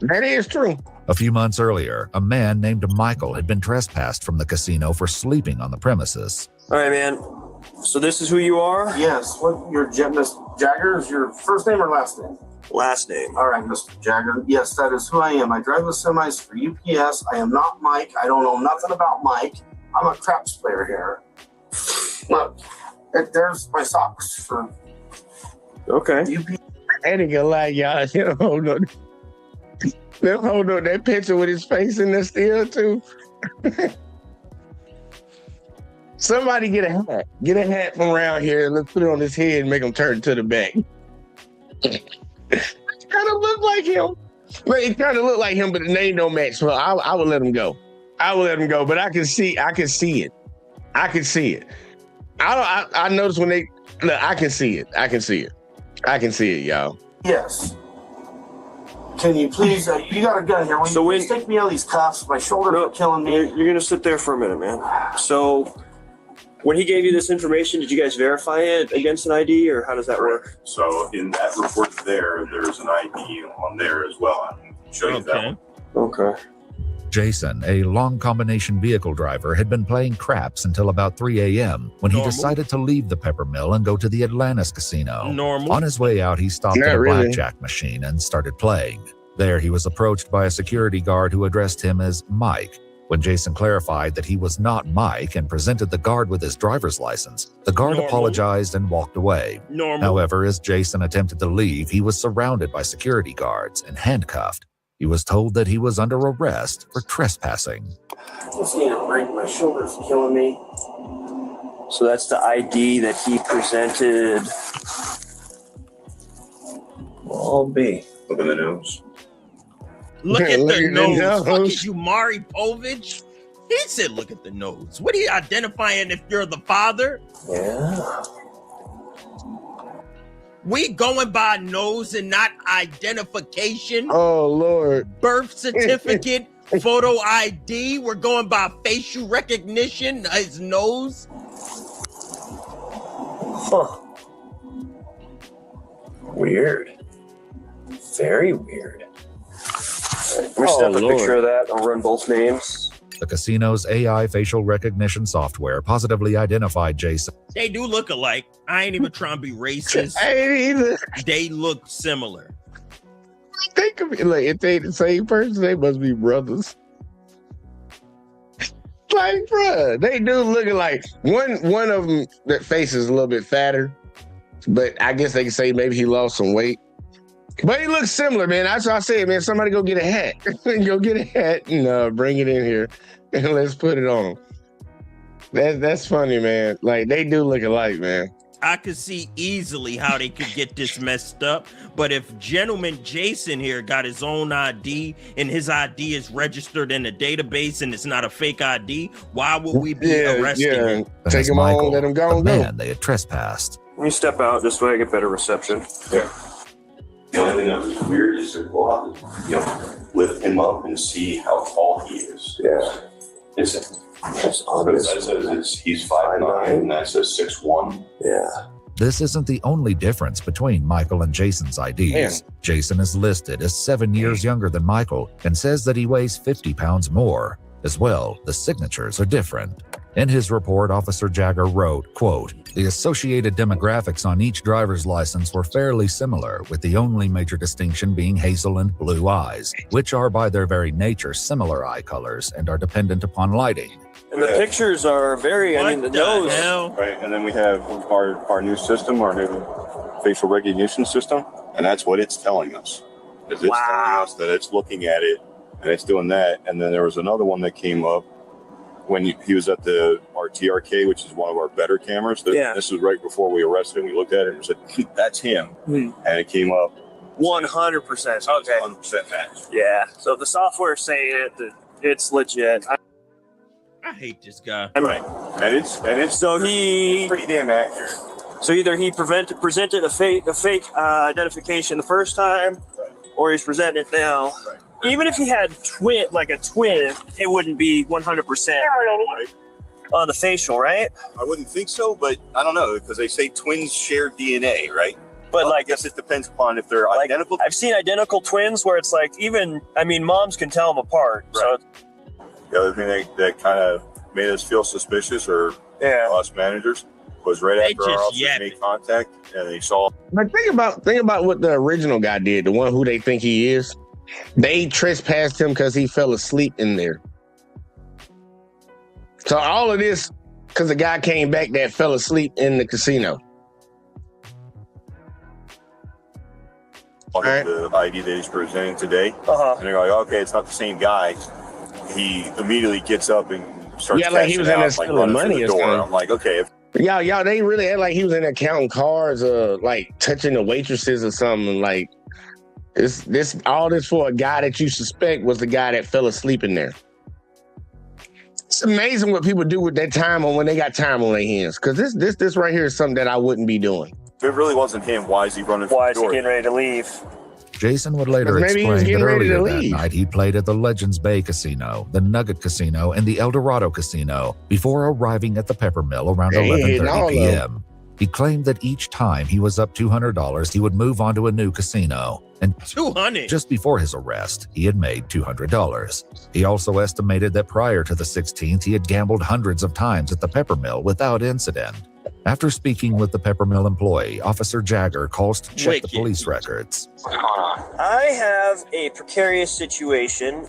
That is true. A few months earlier, a man named Michael had been trespassed from the casino for sleeping on the premises. All right, man. So this is who you are? Yes. What your Miss Jagger is your first name or last name? Last name. All right, Mr. Jagger. Yes, that is who I am. I drive the semis for UPS. I am not Mike. I don't know nothing about Mike. I'm a craps player here. Look, there's my socks for okay. UPS. I ain't gonna lie, y'all. Hold on. Hold on, that picture with his face in there still too. Somebody get a hat. Get a hat from around here and let's put it on his head and make him turn to the back. It kind of look like him. But it kind of look like him, but the name don't match. So I would let him go. But I can see it. I notice when they look, I can see it, y'all. Yes. Can you please, you got a gun here. Will you please take me out of these cuffs? My shoulders are killing me. You're going to sit there for a minute, man. So when he gave you this information, did you guys verify it against an ID, or how does that work? So in that report there's an ID on there as well. I can show you that one. Okay. Jason, a long combination vehicle driver, had been playing craps until about 3 a.m. when he decided to leave the Peppermill and go to the Atlantis casino. Normal. On his way out, he stopped at a blackjack machine and started playing. There, he was approached by a security guard who addressed him as Mike. When Jason clarified that he was not Mike and presented the guard with his driver's license, the guard apologized and walked away. However, as Jason attempted to leave, he was surrounded by security guards and handcuffed. He was told that he was under arrest for trespassing. I just need a break. My shoulder's killing me. So that's the ID that he presented. All B. Look at the nose. Look at the nose. Fuck is you, Mari Povich? He said, look at the nose. What are you identifying if you're the father? Yeah. We going by nose and not identification. Oh, Lord. Birth certificate, photo ID. We're going by facial recognition, his nose. Huh. Weird. Very weird. Let me snap a picture of that. I'll run both names. The casino's AI facial recognition software positively identified Jason. They do look alike. I ain't even trying to be racist. I ain't either. They look similar. They could be like, if they the same person, they must be brothers. Like, bruh, they do look alike. One of them, that face is a little bit fatter, but I guess they can say maybe he lost some weight. But he looks similar, man. That's what I said, man. Somebody go get a hat. Go get a hat and bring it in here and let's put it on. That's funny, man. Like, they do look alike, man. I could see easily how they could get this messed up. But if gentleman Jason here got his own ID and his ID is registered in a database and it's not a fake ID, why would we be arresting him? Take him on, let him go. The man they had trespassed. Let me step out this way. I get better reception. Yeah. The only thing that was weird is to go out, lift him up and see how tall he is. Yeah. That's obvious. He's 5'9", and that says 6'1". Yeah. This isn't the only difference between Michael and Jason's IDs. Man. Jason is listed as 7 years younger than Michael and says that he weighs 50 pounds more. As well, the signatures are different. In his report, Officer Jagger wrote, quote, "The associated demographics on each driver's license were fairly similar, with the only major distinction being hazel and blue eyes, which are by their very nature similar eye colors and are dependent upon lighting." And the pictures are very, the nose. Right, and then we have our new system, our new facial recognition system, and that's what it's telling us. It's telling us that it's looking at it, and it's doing that. And then there was another one that came up when he was at our TRK, which is one of our better cameras. This was right before we arrested him. We looked at it and said, that's him. And it came up 100%. Okay. 100% match. Yeah. So if the software is saying it, it's legit. I hate this guy. Right. And it's so he pretty damn accurate. So either he presented a fake identification the first time, or he's presenting it now. Right. Even if he had a twin, it wouldn't be 100% on the facial, right? I wouldn't think so, but I don't know, because they say twins share DNA, right? But I guess it depends upon if they're identical. I've seen identical twins where it's like moms can tell them apart. Right. So the other thing that kind of made us feel suspicious, or us managers, was right after our officers made contact and they saw. But think about what the original guy did, the one who they think he is. They trespassed him because he fell asleep in there. So all of this because the guy came back that fell asleep in the casino. The ID that he's presenting today, and they're like, okay, it's not the same guy. He immediately gets up and starts like he was in there like stealing money or something. I'm like, okay. Y'all, they really act like he was in there counting cars or like touching the waitresses or something. Like all this for a guy that you suspect was the guy that fell asleep in there. It's amazing what people do with that time when they got time on their hands. Because this right here is something that I wouldn't be doing. If it really wasn't him, why is he running? Why is he getting ready to leave? Jason would later explain that earlier that night he played at the Legends Bay Casino, the Nugget Casino, and the El Dorado Casino before arriving at the Peppermill around 11:30 p.m. He claimed that each time he was up $200, he would move on to a new casino. And 200. just before his arrest, he had made $200. He also estimated that prior to the 16th, he had gambled hundreds of times at the Peppermill without incident. After speaking with the Peppermill employee, Officer Jagger calls to check the police records. I have a precarious situation.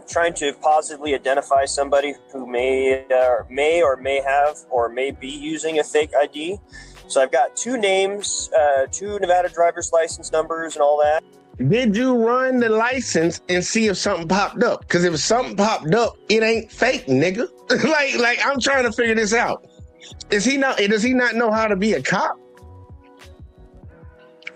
Trying to positively identify somebody who may or may have or may be using a fake ID. So I've got 2 names, 2 Nevada driver's license numbers and all that. Did you run the license and see if something popped up? Because if something popped up, it ain't fake, nigga. like I'm trying to figure this out. Does he not know how to be a cop?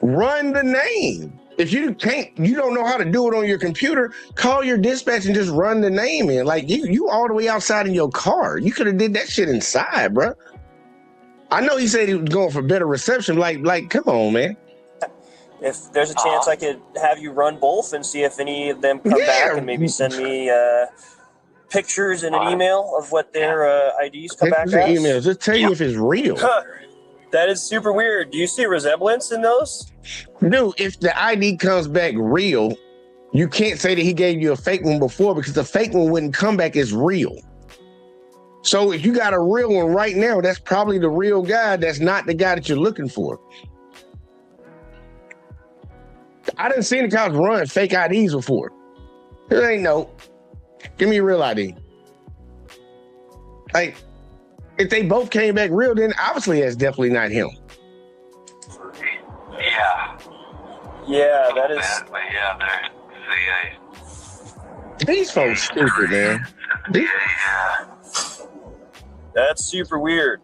Run the name. If you don't know how to do it on your computer, call your dispatch and just run the name in. Like you all the way outside in your car. You could have did that shit inside, bro. I know he said he was going for better reception. Like, come on, man. If there's a chance I could have you run both and see if any of them come back and maybe send me pictures in an email of what their IDs come back as. Emails. Just tell you if it's real. That is super weird. Do you see resemblance in those? Dude, if the ID comes back real, you can't say that he gave you a fake one before because the fake one wouldn't come back as real. So if you got a real one right now, that's probably the real guy. That's not the guy that you're looking for. I didn't see the cops run fake IDs before. There ain't no. Give me a real ID. Like, if they both came back real, then obviously that's definitely not him. Yeah, that is. These folks stupid, man. That's super weird.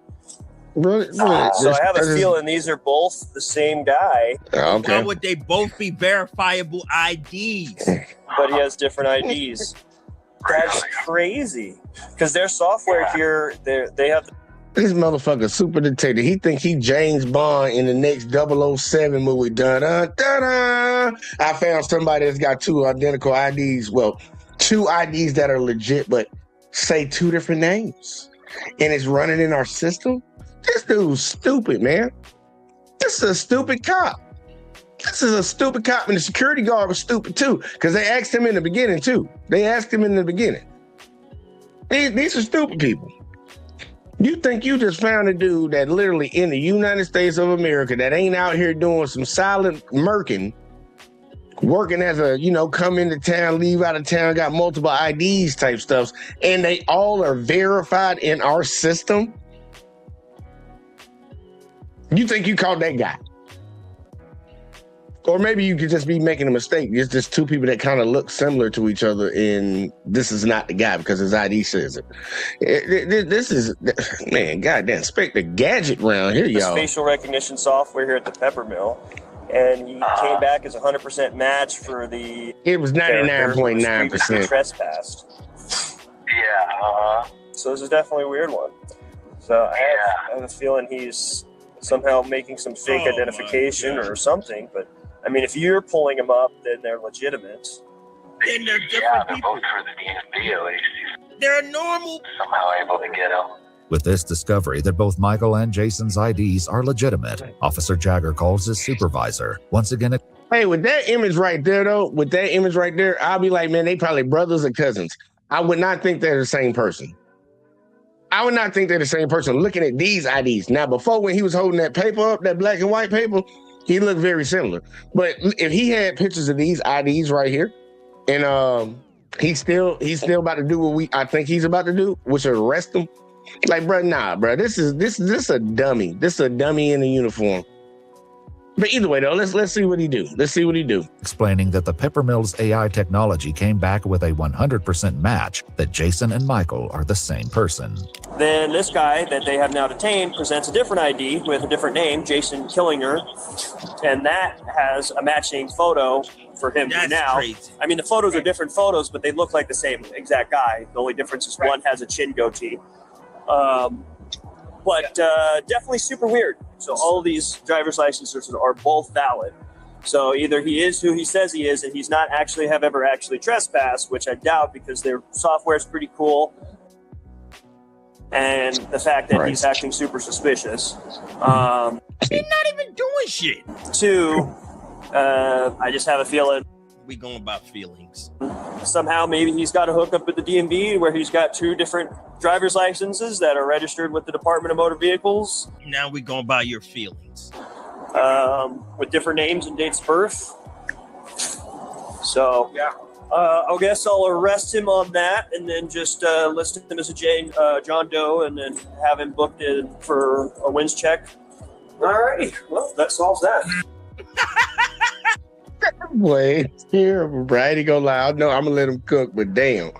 Really? So I have a feeling these are both the same guy. Okay. Why would they both be verifiable IDs? But he has different IDs. That's crazy. Because their software here, they have. This motherfucker super detective. He think he James Bond in the next 007 movie. Da-da-da-da. I found somebody that's got 2 identical IDs. Well, 2 IDs that are legit, but say 2 different names. And it's running in our system. This dude's stupid, man. This is a stupid cop. This is a stupid cop, and the security guard was stupid too, because they asked him in the beginning too. These are stupid people. You think you just found a dude that literally in the United States of America that ain't out here doing some silent murking, working as a, come into town, leave out of town, got multiple IDs type stuff, and they all are verified in our system? You think you caught that guy? Or maybe you could just be making a mistake. It's just 2 people that kind of look similar to each other, and this is not the guy because his ID says it. This is, man, goddamn, Inspector Gadget round here, y'all. Facial recognition software here at the Peppermill, and he came back as 100% match for the. It was 99.9%. Trespassed. So this is definitely a weird one. So I have a feeling he's somehow making some fake identification or something, but I mean, if you're pulling them up, then they're legitimate. Then they're different people. For the DMV at least. They're normal. Somehow able to get them. With this discovery that both Michael and Jason's IDs are legitimate, Officer Jagger calls his supervisor. Once again, hey, with that image right there, I'll be like, man, they probably brothers or cousins. I would not think they're the same person. Looking at these IDs. Now, before when he was holding that paper up, that black and white paper, he looked very similar. But if he had pictures of these IDs right here, and he's still about to do what I think he's about to do, which is arrest him. Like, bro, nah, bro. This is a dummy. This is a dummy in a uniform. But either way, though, let's see what he do. Explaining that the Peppermill's AI technology came back with a 100% match that Jason and Michael are the same person. Then this guy that they have now detained presents a different ID with a different name, Jason Killinger, and that has a matching photo for him now. Crazy. I mean, the photos are different photos, but they look like the same exact guy. The only difference is one has a chin goatee. But definitely super weird. So all of these driver's licenses are both valid. So either he is who he says he is, and he's not actually ever trespassed, which I doubt because their software is pretty cool. And the fact that he's acting super suspicious. He's not even doing shit. 2, I just have a feeling we going about feelings. Somehow maybe he's got a hookup at the DMV where he's got 2 different driver's licenses that are registered with the Department of Motor Vehicles. Now we going by your feelings. With different names and dates of birth. So, I guess I'll arrest him on that and then just list him as a John Doe and then have him booked in for a wins check. All right. Well, that solves that. Boy, it's terrible, right? He go loud. No, I'm gonna let him cook, but damn,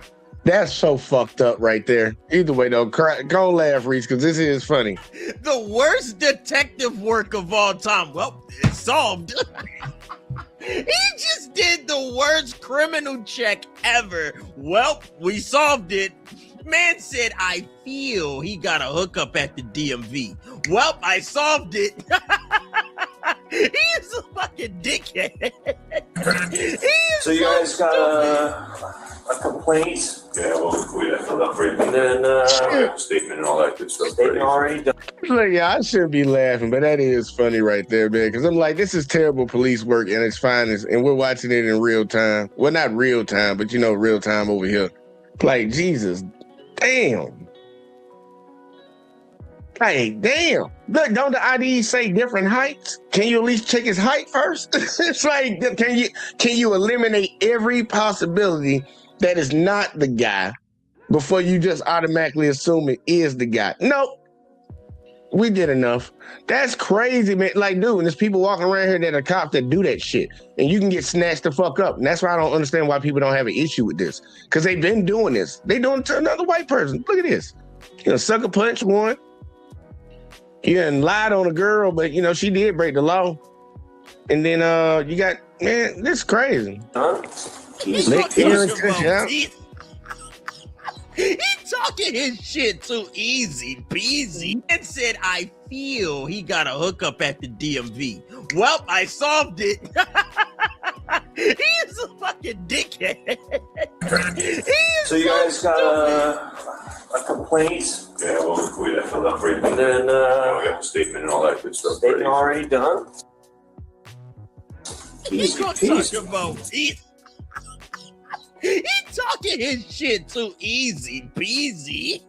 that's so fucked up right there. Either way, though, go laugh, Reese, because this is funny. The worst detective work of all time. Well, it's solved. He just did the worst criminal check ever. Well, we solved it. Man said, I feel he got a hookup at the DMV. Well, I solved it. He's a fucking dickhead. So you guys got a complaint? Yeah, well, we have filled out for you. And then a statement and all that good stuff. Statement already done. Like, yeah, I shouldn't be laughing, but that is funny right there, man. Because I'm like, this is terrible police work, and it's fine, and we're watching it in real time. Well, not real time, but real time over here. Like, Jesus, damn. Like, damn. Look, don't the IDs say different heights? Can you at least check his height first? It's like, can you eliminate every possibility that is not the guy before you just automatically assume it is the guy? Nope. We did enough. That's crazy, man. Like, dude, and there's people walking around here that are cops that do that shit, and you can get snatched the fuck up. And that's why I don't understand why people don't have an issue with this, because they've been doing this. They doing it to another white person. Look at this. Sucker punch one. You done lied on a girl, but she did break the law. And then you got, man, this is crazy. He's talking his shit too easy peasy. And said, I feel he got a hookup at the DMV. Well, I solved it. He's a fucking dickhead. So you guys got a complaint? Yeah, well, we have filled out for you. And then we got a statement and all that good stuff. Statement already done. He's gonna talk about He's talking his shit too easy peasy.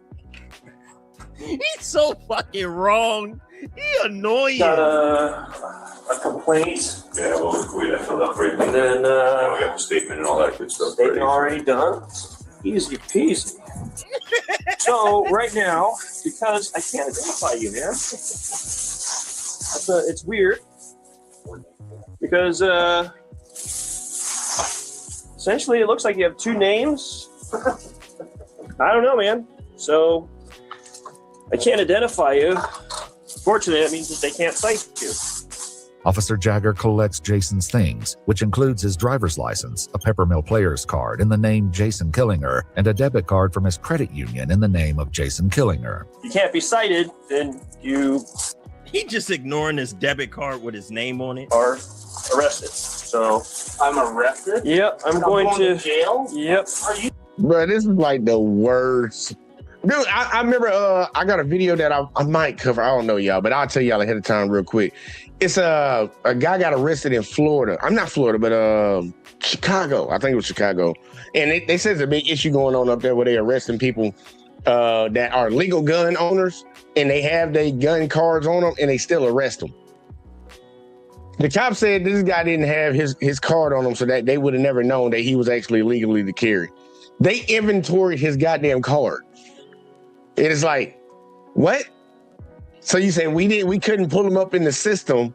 He's so fucking wrong. He annoying. Got a complaint? Yeah, well, we have filled out for you. And then we got a statement and all that good stuff. Statement already done. Easy peasy. So right now, because I can't identify you, man, it's weird. Because essentially it looks like you have 2 names. I don't know, man. So I can't identify you. Fortunately, that means that they can't cite you. Officer Jagger collects Jason's things, which includes his driver's license, a Peppermill player's card in the name Jason Killinger, and a debit card from his credit union in the name of Jason Killinger. If you can't be cited, then you... He just ignoring his debit card with his name on it. Are arrested. So I'm arrested? Yep, I'm going to jail? Yep. Are you? Bro, this is like the worst. Dude, I remember I got a video that I might cover. I don't know, y'all, but I'll tell y'all ahead of time real quick. It's a guy got arrested in Florida. I'm not Florida, but Chicago. I think it was Chicago. And they said there's a big issue going on up there where they're arresting people that are legal gun owners, and they have their gun cards on them, and they still arrest them. The cop said this guy didn't have his card on him, so that they would have never known that he was actually legally to carry. They inventoried his goddamn card. It is like, what? So you say we couldn't pull him up in the system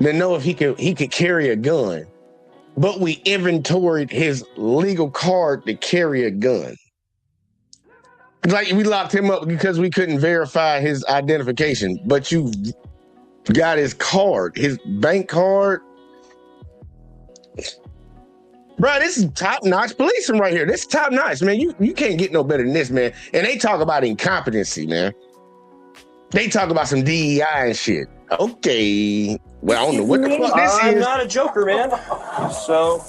to know if he could carry a gun, but we inventoried his legal card to carry a gun. It's like we locked him up because we couldn't verify his identification, but you got his card, his bank card. Bro, this is top-notch policing right here. This is top-notch, man. You can't get no better than this, man. And they talk about incompetency, man. They talk about some DEI and shit. Okay. Well, I don't know what the fuck this I'm is. not a joker, man. So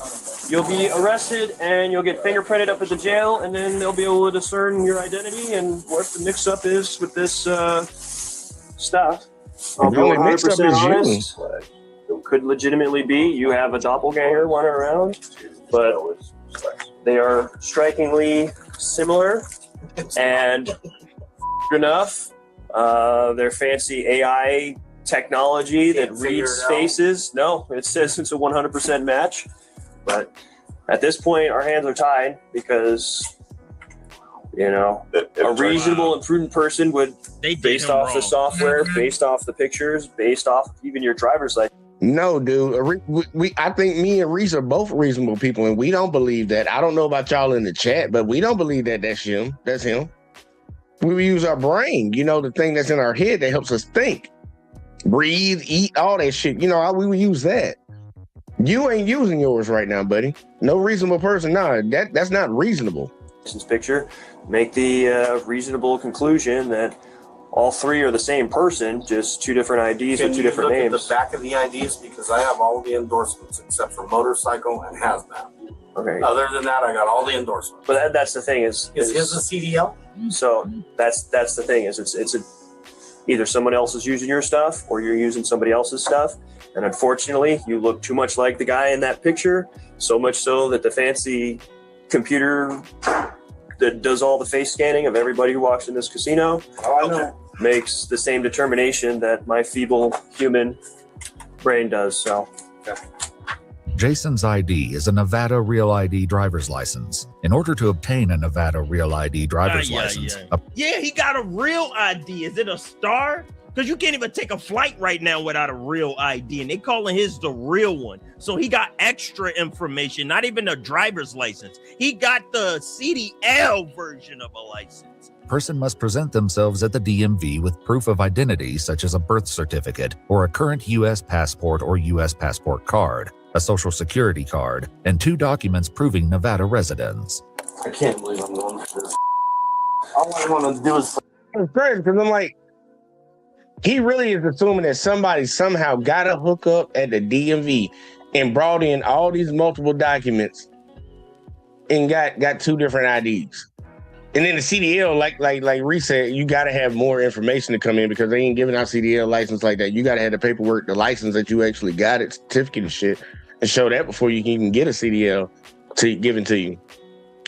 you'll be arrested and you'll get fingerprinted up at the jail, and then they'll be able to discern your identity and what the mix-up is with this stuff. I'll be The only mix-up 100% is you. honest. It could legitimately be you have a doppelganger running around, but they are strikingly similar and enough. Their fancy AI technology that reads faces. No, it says it's a 100% match. But at this point, our hands are tied because, you know, a reasonable and prudent person would, based off the software, based off the pictures, based off even your driver's license. No, dude. I think me and Reese are both reasonable people, and we don't believe that. I don't know about y'all in the chat, but we don't believe that that's him. That's him. We use our brain, you know, the thing that's in our head that helps us think, breathe, eat, all that shit. You know, we would use that. You ain't using yours right now, buddy. No reasonable person. No, that's not reasonable. Picture, make the reasonable conclusion that all three are the same person, just two different IDs with two different names. At the back of the IDs, because I have all the endorsements except for motorcycle and hazmat. Okay. Other than that, I got all the endorsements. But that's the thing is his a CDL? So that's the thing is it's either someone else is using your stuff or you're using somebody else's stuff. And unfortunately, you look too much like the guy in that picture, so much so that the fancy computer that does all the face scanning of everybody who walks in this casino makes the same determination that my feeble human brain does. So. Jason's ID is a Nevada Real ID driver's license. In order to obtain a Nevada Real ID driver's license, Yeah, he got a real ID. Is it a star? Because you can't even take a flight right now without a real ID, and they calling his the real one. So he got extra information, not even a driver's license. He got the CDL version of a license. person must present themselves at the DMV with proof of identity such as a birth certificate or a current U.S. passport or U.S. passport card, a social security card, and 2 documents proving Nevada residence. I can't believe I'm going for this. All I want to do is... It's crazy because I'm like, he really is assuming that somebody somehow got a hookup at the DMV and brought in all these multiple documents and got 2 different IDs. And then the CDL, like Reese said, you got to have more information to come in because they ain't giving out CDL license like that. You got to have the paperwork, the license that you actually got it, certificate and shit, and show that before you can even get a CDL given to you.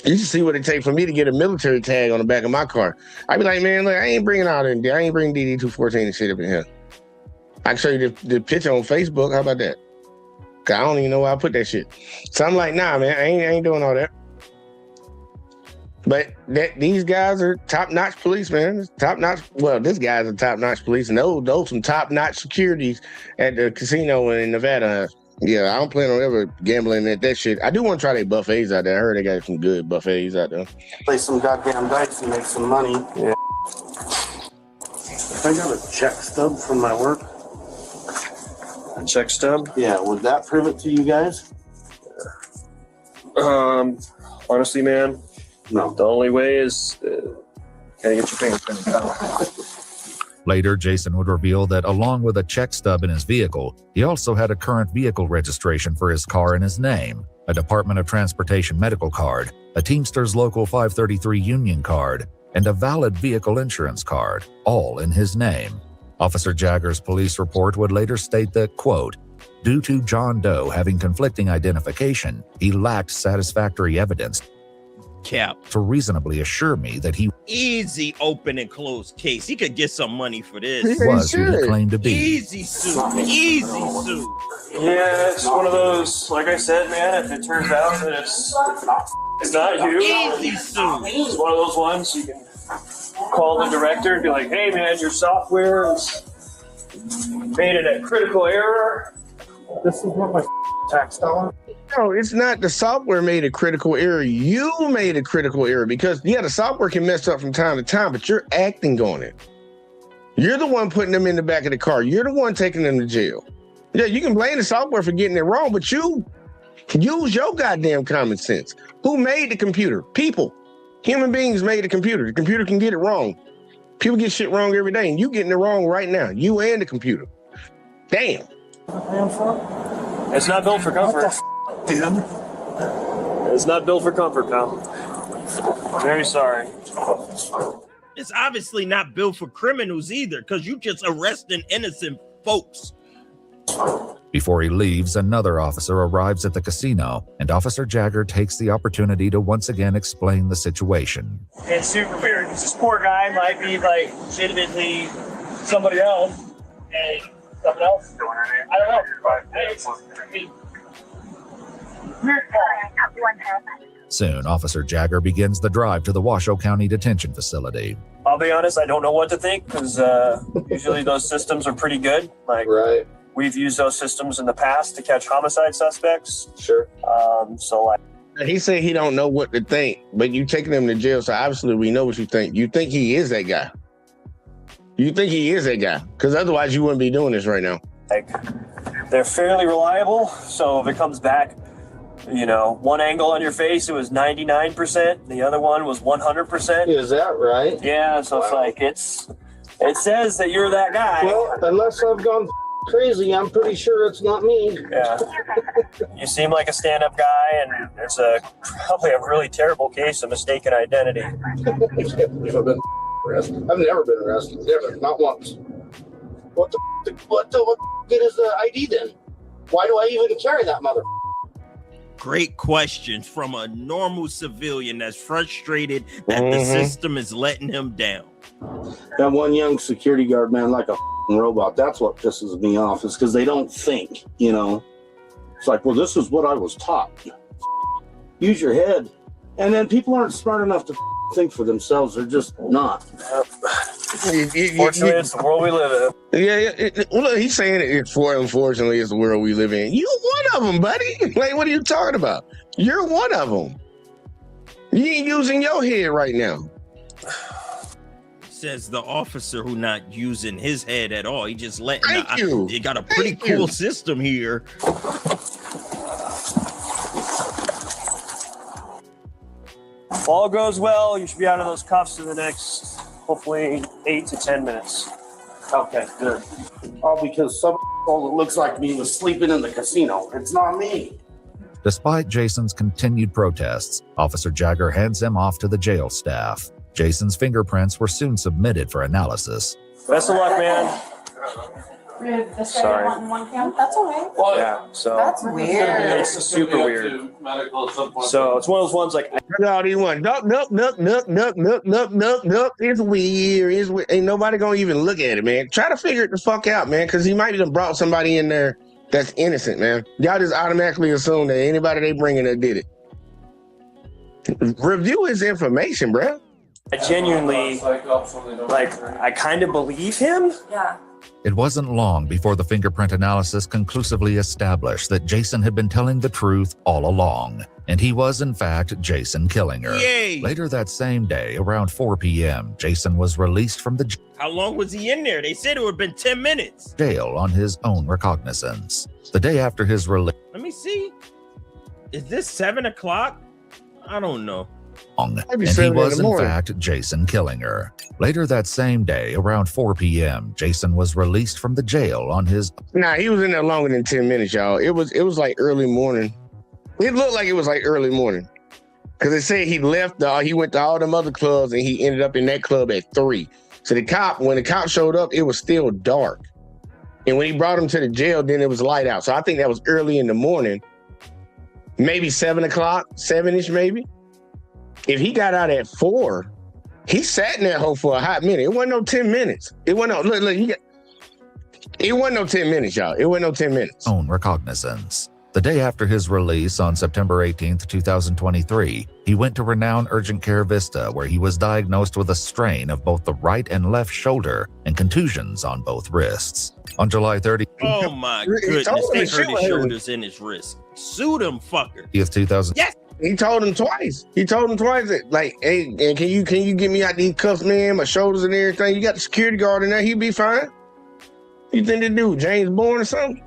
You should see what it takes for me to get a military tag on the back of my car. I'd be like, man, look, I ain't bringing all that. I ain't bringing DD-214 and shit up in here. I can show you the picture on Facebook. How about that? Cause I don't even know where I put that shit. So I'm like, nah, man, I ain't doing all that. But these guys are top-notch police, man. Top-notch. Well, this guy's a top-notch police, and those some top-notch securities at the casino in Nevada. Yeah, I don't plan on ever gambling at that shit. I do want to try their buffets out there. I heard they got some good buffets out there. Play some goddamn dice and make some money. Yeah. If I got a check stub from my work. A check stub? Yeah, would that prove it to you guys? Honestly, man, no. The only way is gotta get your fingerprinted. Later, Jason would reveal that along with a check stub in his vehicle, he also had a current vehicle registration for his car in his name, a Department of Transportation medical card, a Teamsters Local 533 union card, and a valid vehicle insurance card, all in his name. Officer Jagger's police report would later state that, quote, due to John Doe having conflicting identification, he lacked satisfactory evidence to reasonably assure me that he Easy open and close case. He could get some money for this. was who he claimed to be. Easy suit. Easy suit. Yeah, it's one of those, like I said, man, if it turns out that it's not you, Easy suit. It's one of those ones you can call the director and be like, hey, man, your software is made it a critical error. This is what my tax dollar. No, it's not the software made a critical error. You made a critical error because, yeah, the software can mess up from time to time, but you're acting on it. You're the one putting them in the back of the car. You're the one taking them to jail. Yeah, you can blame the software for getting it wrong, but you use your goddamn common sense. Who made the computer? People. Human beings made the computer. The computer can get it wrong. People get shit wrong every day, and you getting it wrong right now. You and the computer. Damn. It's not built for comfort. Dude. It's not built for comfort, pal. Very sorry. It's obviously not built for criminals either, because you just arresting innocent folks. Before he leaves, another officer arrives at the casino, and Officer Jagger takes the opportunity to once again explain the situation. It's super weird. This poor guy might be like legitimately somebody else, and something else. I don't know. Soon, Officer Jagger begins the drive to the Washoe County Detention Facility. I'll be honest, I don't know what to think because usually those systems are pretty good. Like, we've used those systems in the past to catch homicide suspects. Sure. So like, he said he don't know what to think, but you taking him to jail, so obviously we know what you think. You think he is that guy. You think he is that guy, because otherwise you wouldn't be doing this right now. like, they're fairly reliable. So if it comes back, you know, one angle on your face, it was 99%. The other one was 100%. Is that right? Yeah. So it's like, it says that you're that guy. Well, unless I've gone crazy, I'm pretty sure it's not me. Yeah. You seem like a stand-up guy, and there's probably a really terrible case of mistaken identity. I've been arrested. I've never been arrested. Never. Not once. What the good is the ID then? Why do I even carry that mother? Great questions from a normal civilian that's frustrated that the system is letting him down. That one young security guard, man, like a robot. That's what pisses me off, is because they don't think, you know. It's like, well, this is what I was taught. Use your head. And then people aren't smart enough to think for themselves. They're just not. Fortunately, it's the world we live in. Yeah. Well, he's saying unfortunately, it's the world we live in. You one of them, buddy. Like, what are you talking about? You're one of them. You ain't using your head right now. Says the officer who not using his head at all. He just letting. Thank you. He got a pretty cool system here. If all goes well, you should be out of those cuffs in the next, hopefully, 8 to 10 minutes. Okay, good. All because some that looks like me was sleeping in the casino. It's not me. Despite Jason's continued protests, Officer Jagger hands him off to the jail staff. Jason's fingerprints were soon submitted for analysis. Best of luck, man. Sorry. That's okay. Yeah, so That's weird. it's super weird. So it's one of those ones like, No, he won. Nope. It's weird. It's weird. Ain't nobody gonna even look at it, man. Try to figure it the fuck out, man, because he might have brought somebody in there that's innocent, man. Y'all just automatically assume that anybody they bring in there did it. Review his information, bro. I genuinely, I kind of believe him. Yeah. It wasn't long before the fingerprint analysis conclusively established that Jason had been telling the truth all along, and he was in fact Jason Killinger. Yay! Later that same day, around 4 p.m., Jason was released from the How long was he in there? They said it would have been 10 minutes. jail on his own recognizance. The day after his release, Let me see. Is this 7 o'clock? I don't know. and he was in fact Jason Killinger. Later that same day, around 4 p.m., Jason was released from the jail on his... Nah, he was in there longer than 10 minutes, y'all. It was like early morning. It looked like it was like early morning. Because it said he left, he went to all them other clubs and he ended up in that club at 3. So when the cop showed up, it was still dark. And when he brought him to the jail, then it was light out. So I think that was early in the morning. Maybe 7 o'clock, 7-ish maybe. If he got out at 4, he sat in that hole for a hot minute. It wasn't no 10 minutes. It wasn't no, it wasn't no 10 minutes, y'all. It wasn't no 10 minutes. Own recognizance. The day after his release on September 18th, 2023, he went to renowned Urgent Care Vista, where he was diagnosed with a strain of both the right and left shoulder and contusions on both wrists. On July 30th, Oh my goodness. They hurt his shoulders and his wrists. Sue them fucker. 2000. Yes. He told him twice. that, like, hey, and can you get me out these cuffs, man? My shoulders and everything. You got the security guard in there. He'd be fine. You think they do James Bourne or something?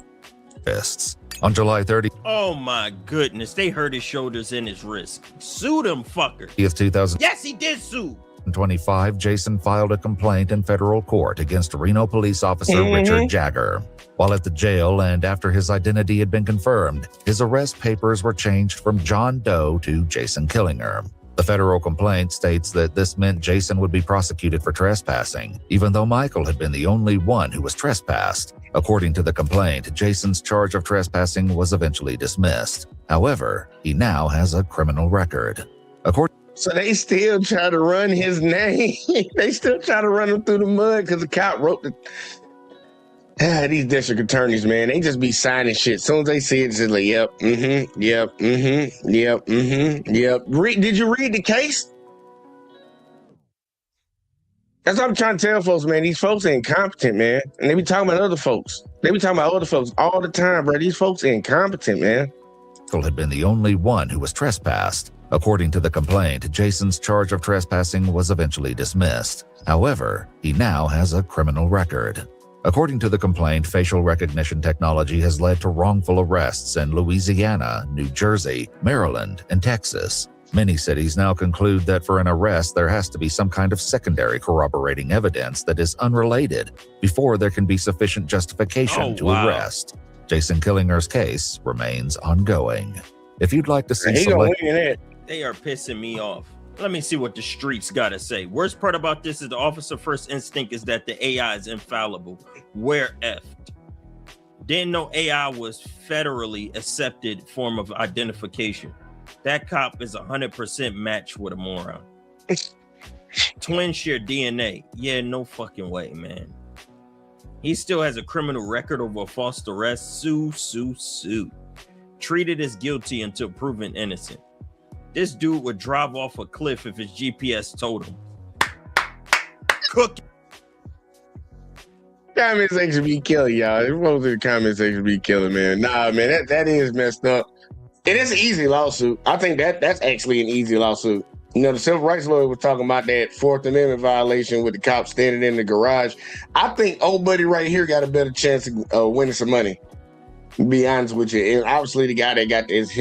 Fists. On July 30th, Oh my goodness. They hurt his shoulders and his wrists. Sue them fucker. 2000. Yes, he did sue. In 2025, Jason filed a complaint in federal court against Reno police officer Richard Jagger. While at the jail and after his identity had been confirmed, his arrest papers were changed from John Doe to Jason Killinger. The federal complaint states that this meant Jason would be prosecuted for trespassing, even though Michael had been the only one who was trespassed. According to the complaint, Jason's charge of trespassing was eventually dismissed. However, he now has a criminal record. So they still try to run his name. They still try to run him through the mud because the cop wrote the... these district attorneys, man, they just be signing shit. As soon as they see it, it's just like, yep, yep, yep, yep. Did you read the case? That's what I'm trying to tell folks, man. These folks are incompetent, man. And they be talking about other folks. They be talking about other folks all the time, bro. These folks are incompetent, man. Michael had been the only one who was trespassed. According to the complaint, Jason's charge of trespassing was eventually dismissed. However, he now has a criminal record. According to the complaint, facial recognition technology has led to wrongful arrests in Louisiana, New Jersey, Maryland, and Texas. Many cities now conclude that for an arrest, there has to be some kind of secondary corroborating evidence that is unrelated before there can be sufficient justification to arrest. Jason Killinger's case remains ongoing. If you'd like to see They are pissing me off. Let me see what the streets gotta say. Worst part about this is the officer first instinct is that the AI is infallible. We're effed. Didn't know AI was federally accepted form of identification. That cop is 100% matched with a moron. Twins share DNA. Yeah, no fucking way, man. He still has a criminal record over a false arrest. Sue. Treated as guilty until proven innocent. This dude would drive off a cliff if his GPS told him. Cook. Comment section be killing, y'all. Folks in the comment section be killing, man. Nah, man, that is messed up. It is an easy lawsuit. I think that's actually an easy lawsuit. You know, the civil rights lawyer was talking about that Fourth Amendment violation with the cop standing in the garage. I think old buddy right here got a better chance of winning some money. To be honest with you, and obviously the guy that got his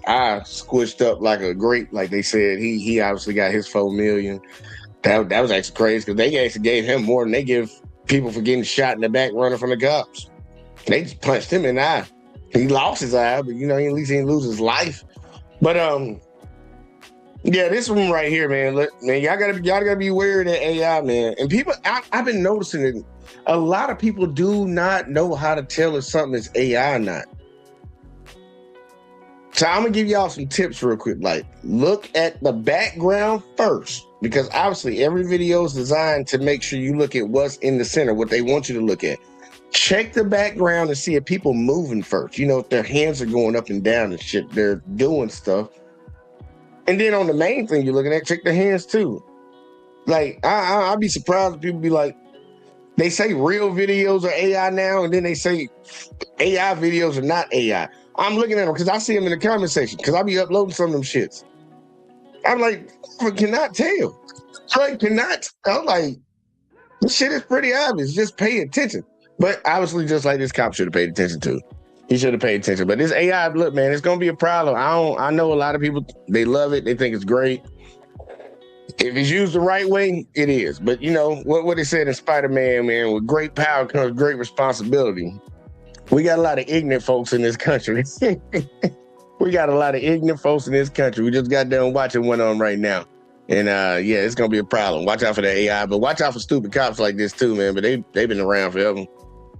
eye squished up like a grape, like they said, he obviously got his $4 million. That was actually crazy because they actually gave him more than they give people for getting shot in the back running from the cops. They just punched him in the eye. He lost his eye, but you know, at least he didn't lose his life. But yeah, this one right here, man. Look, man, y'all gotta be aware of that AI, man. And people, I've been noticing it. A lot of people do not know how to tell if something is AI or not. So I'm gonna give y'all some tips real quick. Like, look at the background first, because obviously every video is designed to make sure you look at what's in the center, what they want you to look at. Check the background and see if people moving first. You know, if their hands are going up and down and shit, they're doing stuff. And then on the main thing you're looking at, check the hands too. Like, I'd be surprised if people be like, they say real videos are AI now, and then they say AI videos are not AI. I'm looking at them because I see them in the comment section because I be uploading some of them shits. I'm like, I cannot tell. I'm like, this shit is pretty obvious. Just pay attention. But obviously, just like this cop should have paid attention to. He should have paid attention. But this AI, look, man, it's gonna be a problem. I know a lot of people, they love it, they think it's great. If it's used the right way, it is. But you know what they said in Spider-Man, man, with great power comes great responsibility. We got a lot of ignorant folks in this country. We got a lot of ignorant folks in this country. We just got done watching one of them right now. And yeah, it's gonna be a problem. Watch out for the AI, but watch out for stupid cops like this too, man. But they've been around forever.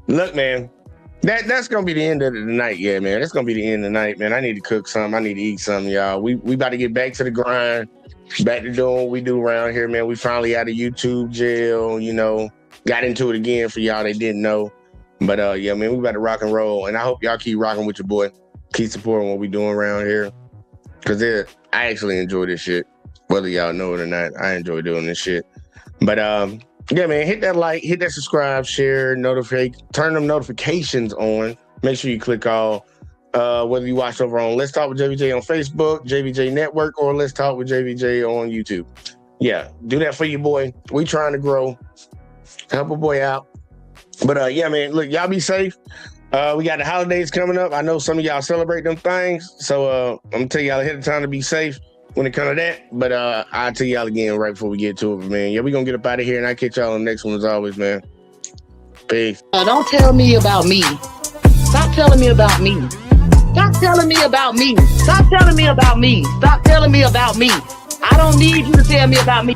Look, man, that's gonna be the end of the night, yeah, man. That's gonna be the end of the night, man. I need to cook something. I need to eat something, y'all. We about to get back to the grind, back to doing what we do around here, man. We finally out of YouTube jail, you know, got into it again for y'all that didn't know. But yeah, man, we about to rock and roll, and I hope y'all keep rocking with your boy. Keep supporting what we doing around here, because I actually enjoy this shit. Whether y'all know it or not, I enjoy doing this shit. But yeah, man, hit that like, hit that subscribe, share, turn them notifications on. Make sure you click all. Whether you watch over on Let's Talk with JVJ on Facebook, JVJ Network, or Let's Talk with JVJ on YouTube. Yeah, do that for your boy. We trying to grow. Help a boy out. But yeah, man, look, y'all be safe. We got the holidays coming up. I know some of y'all celebrate them things. So I'm gonna tell y'all ahead of time to be safe. when it comes to that. But I'll tell y'all again right before we get to it, man. Yeah, we gonna get up out of here, and I'll catch y'all on the next one as always, man. Peace. Don't tell me about me. Stop telling me about me. Stop telling me about me. Stop telling me about me. Stop telling me about me. I don't need you to tell me about me.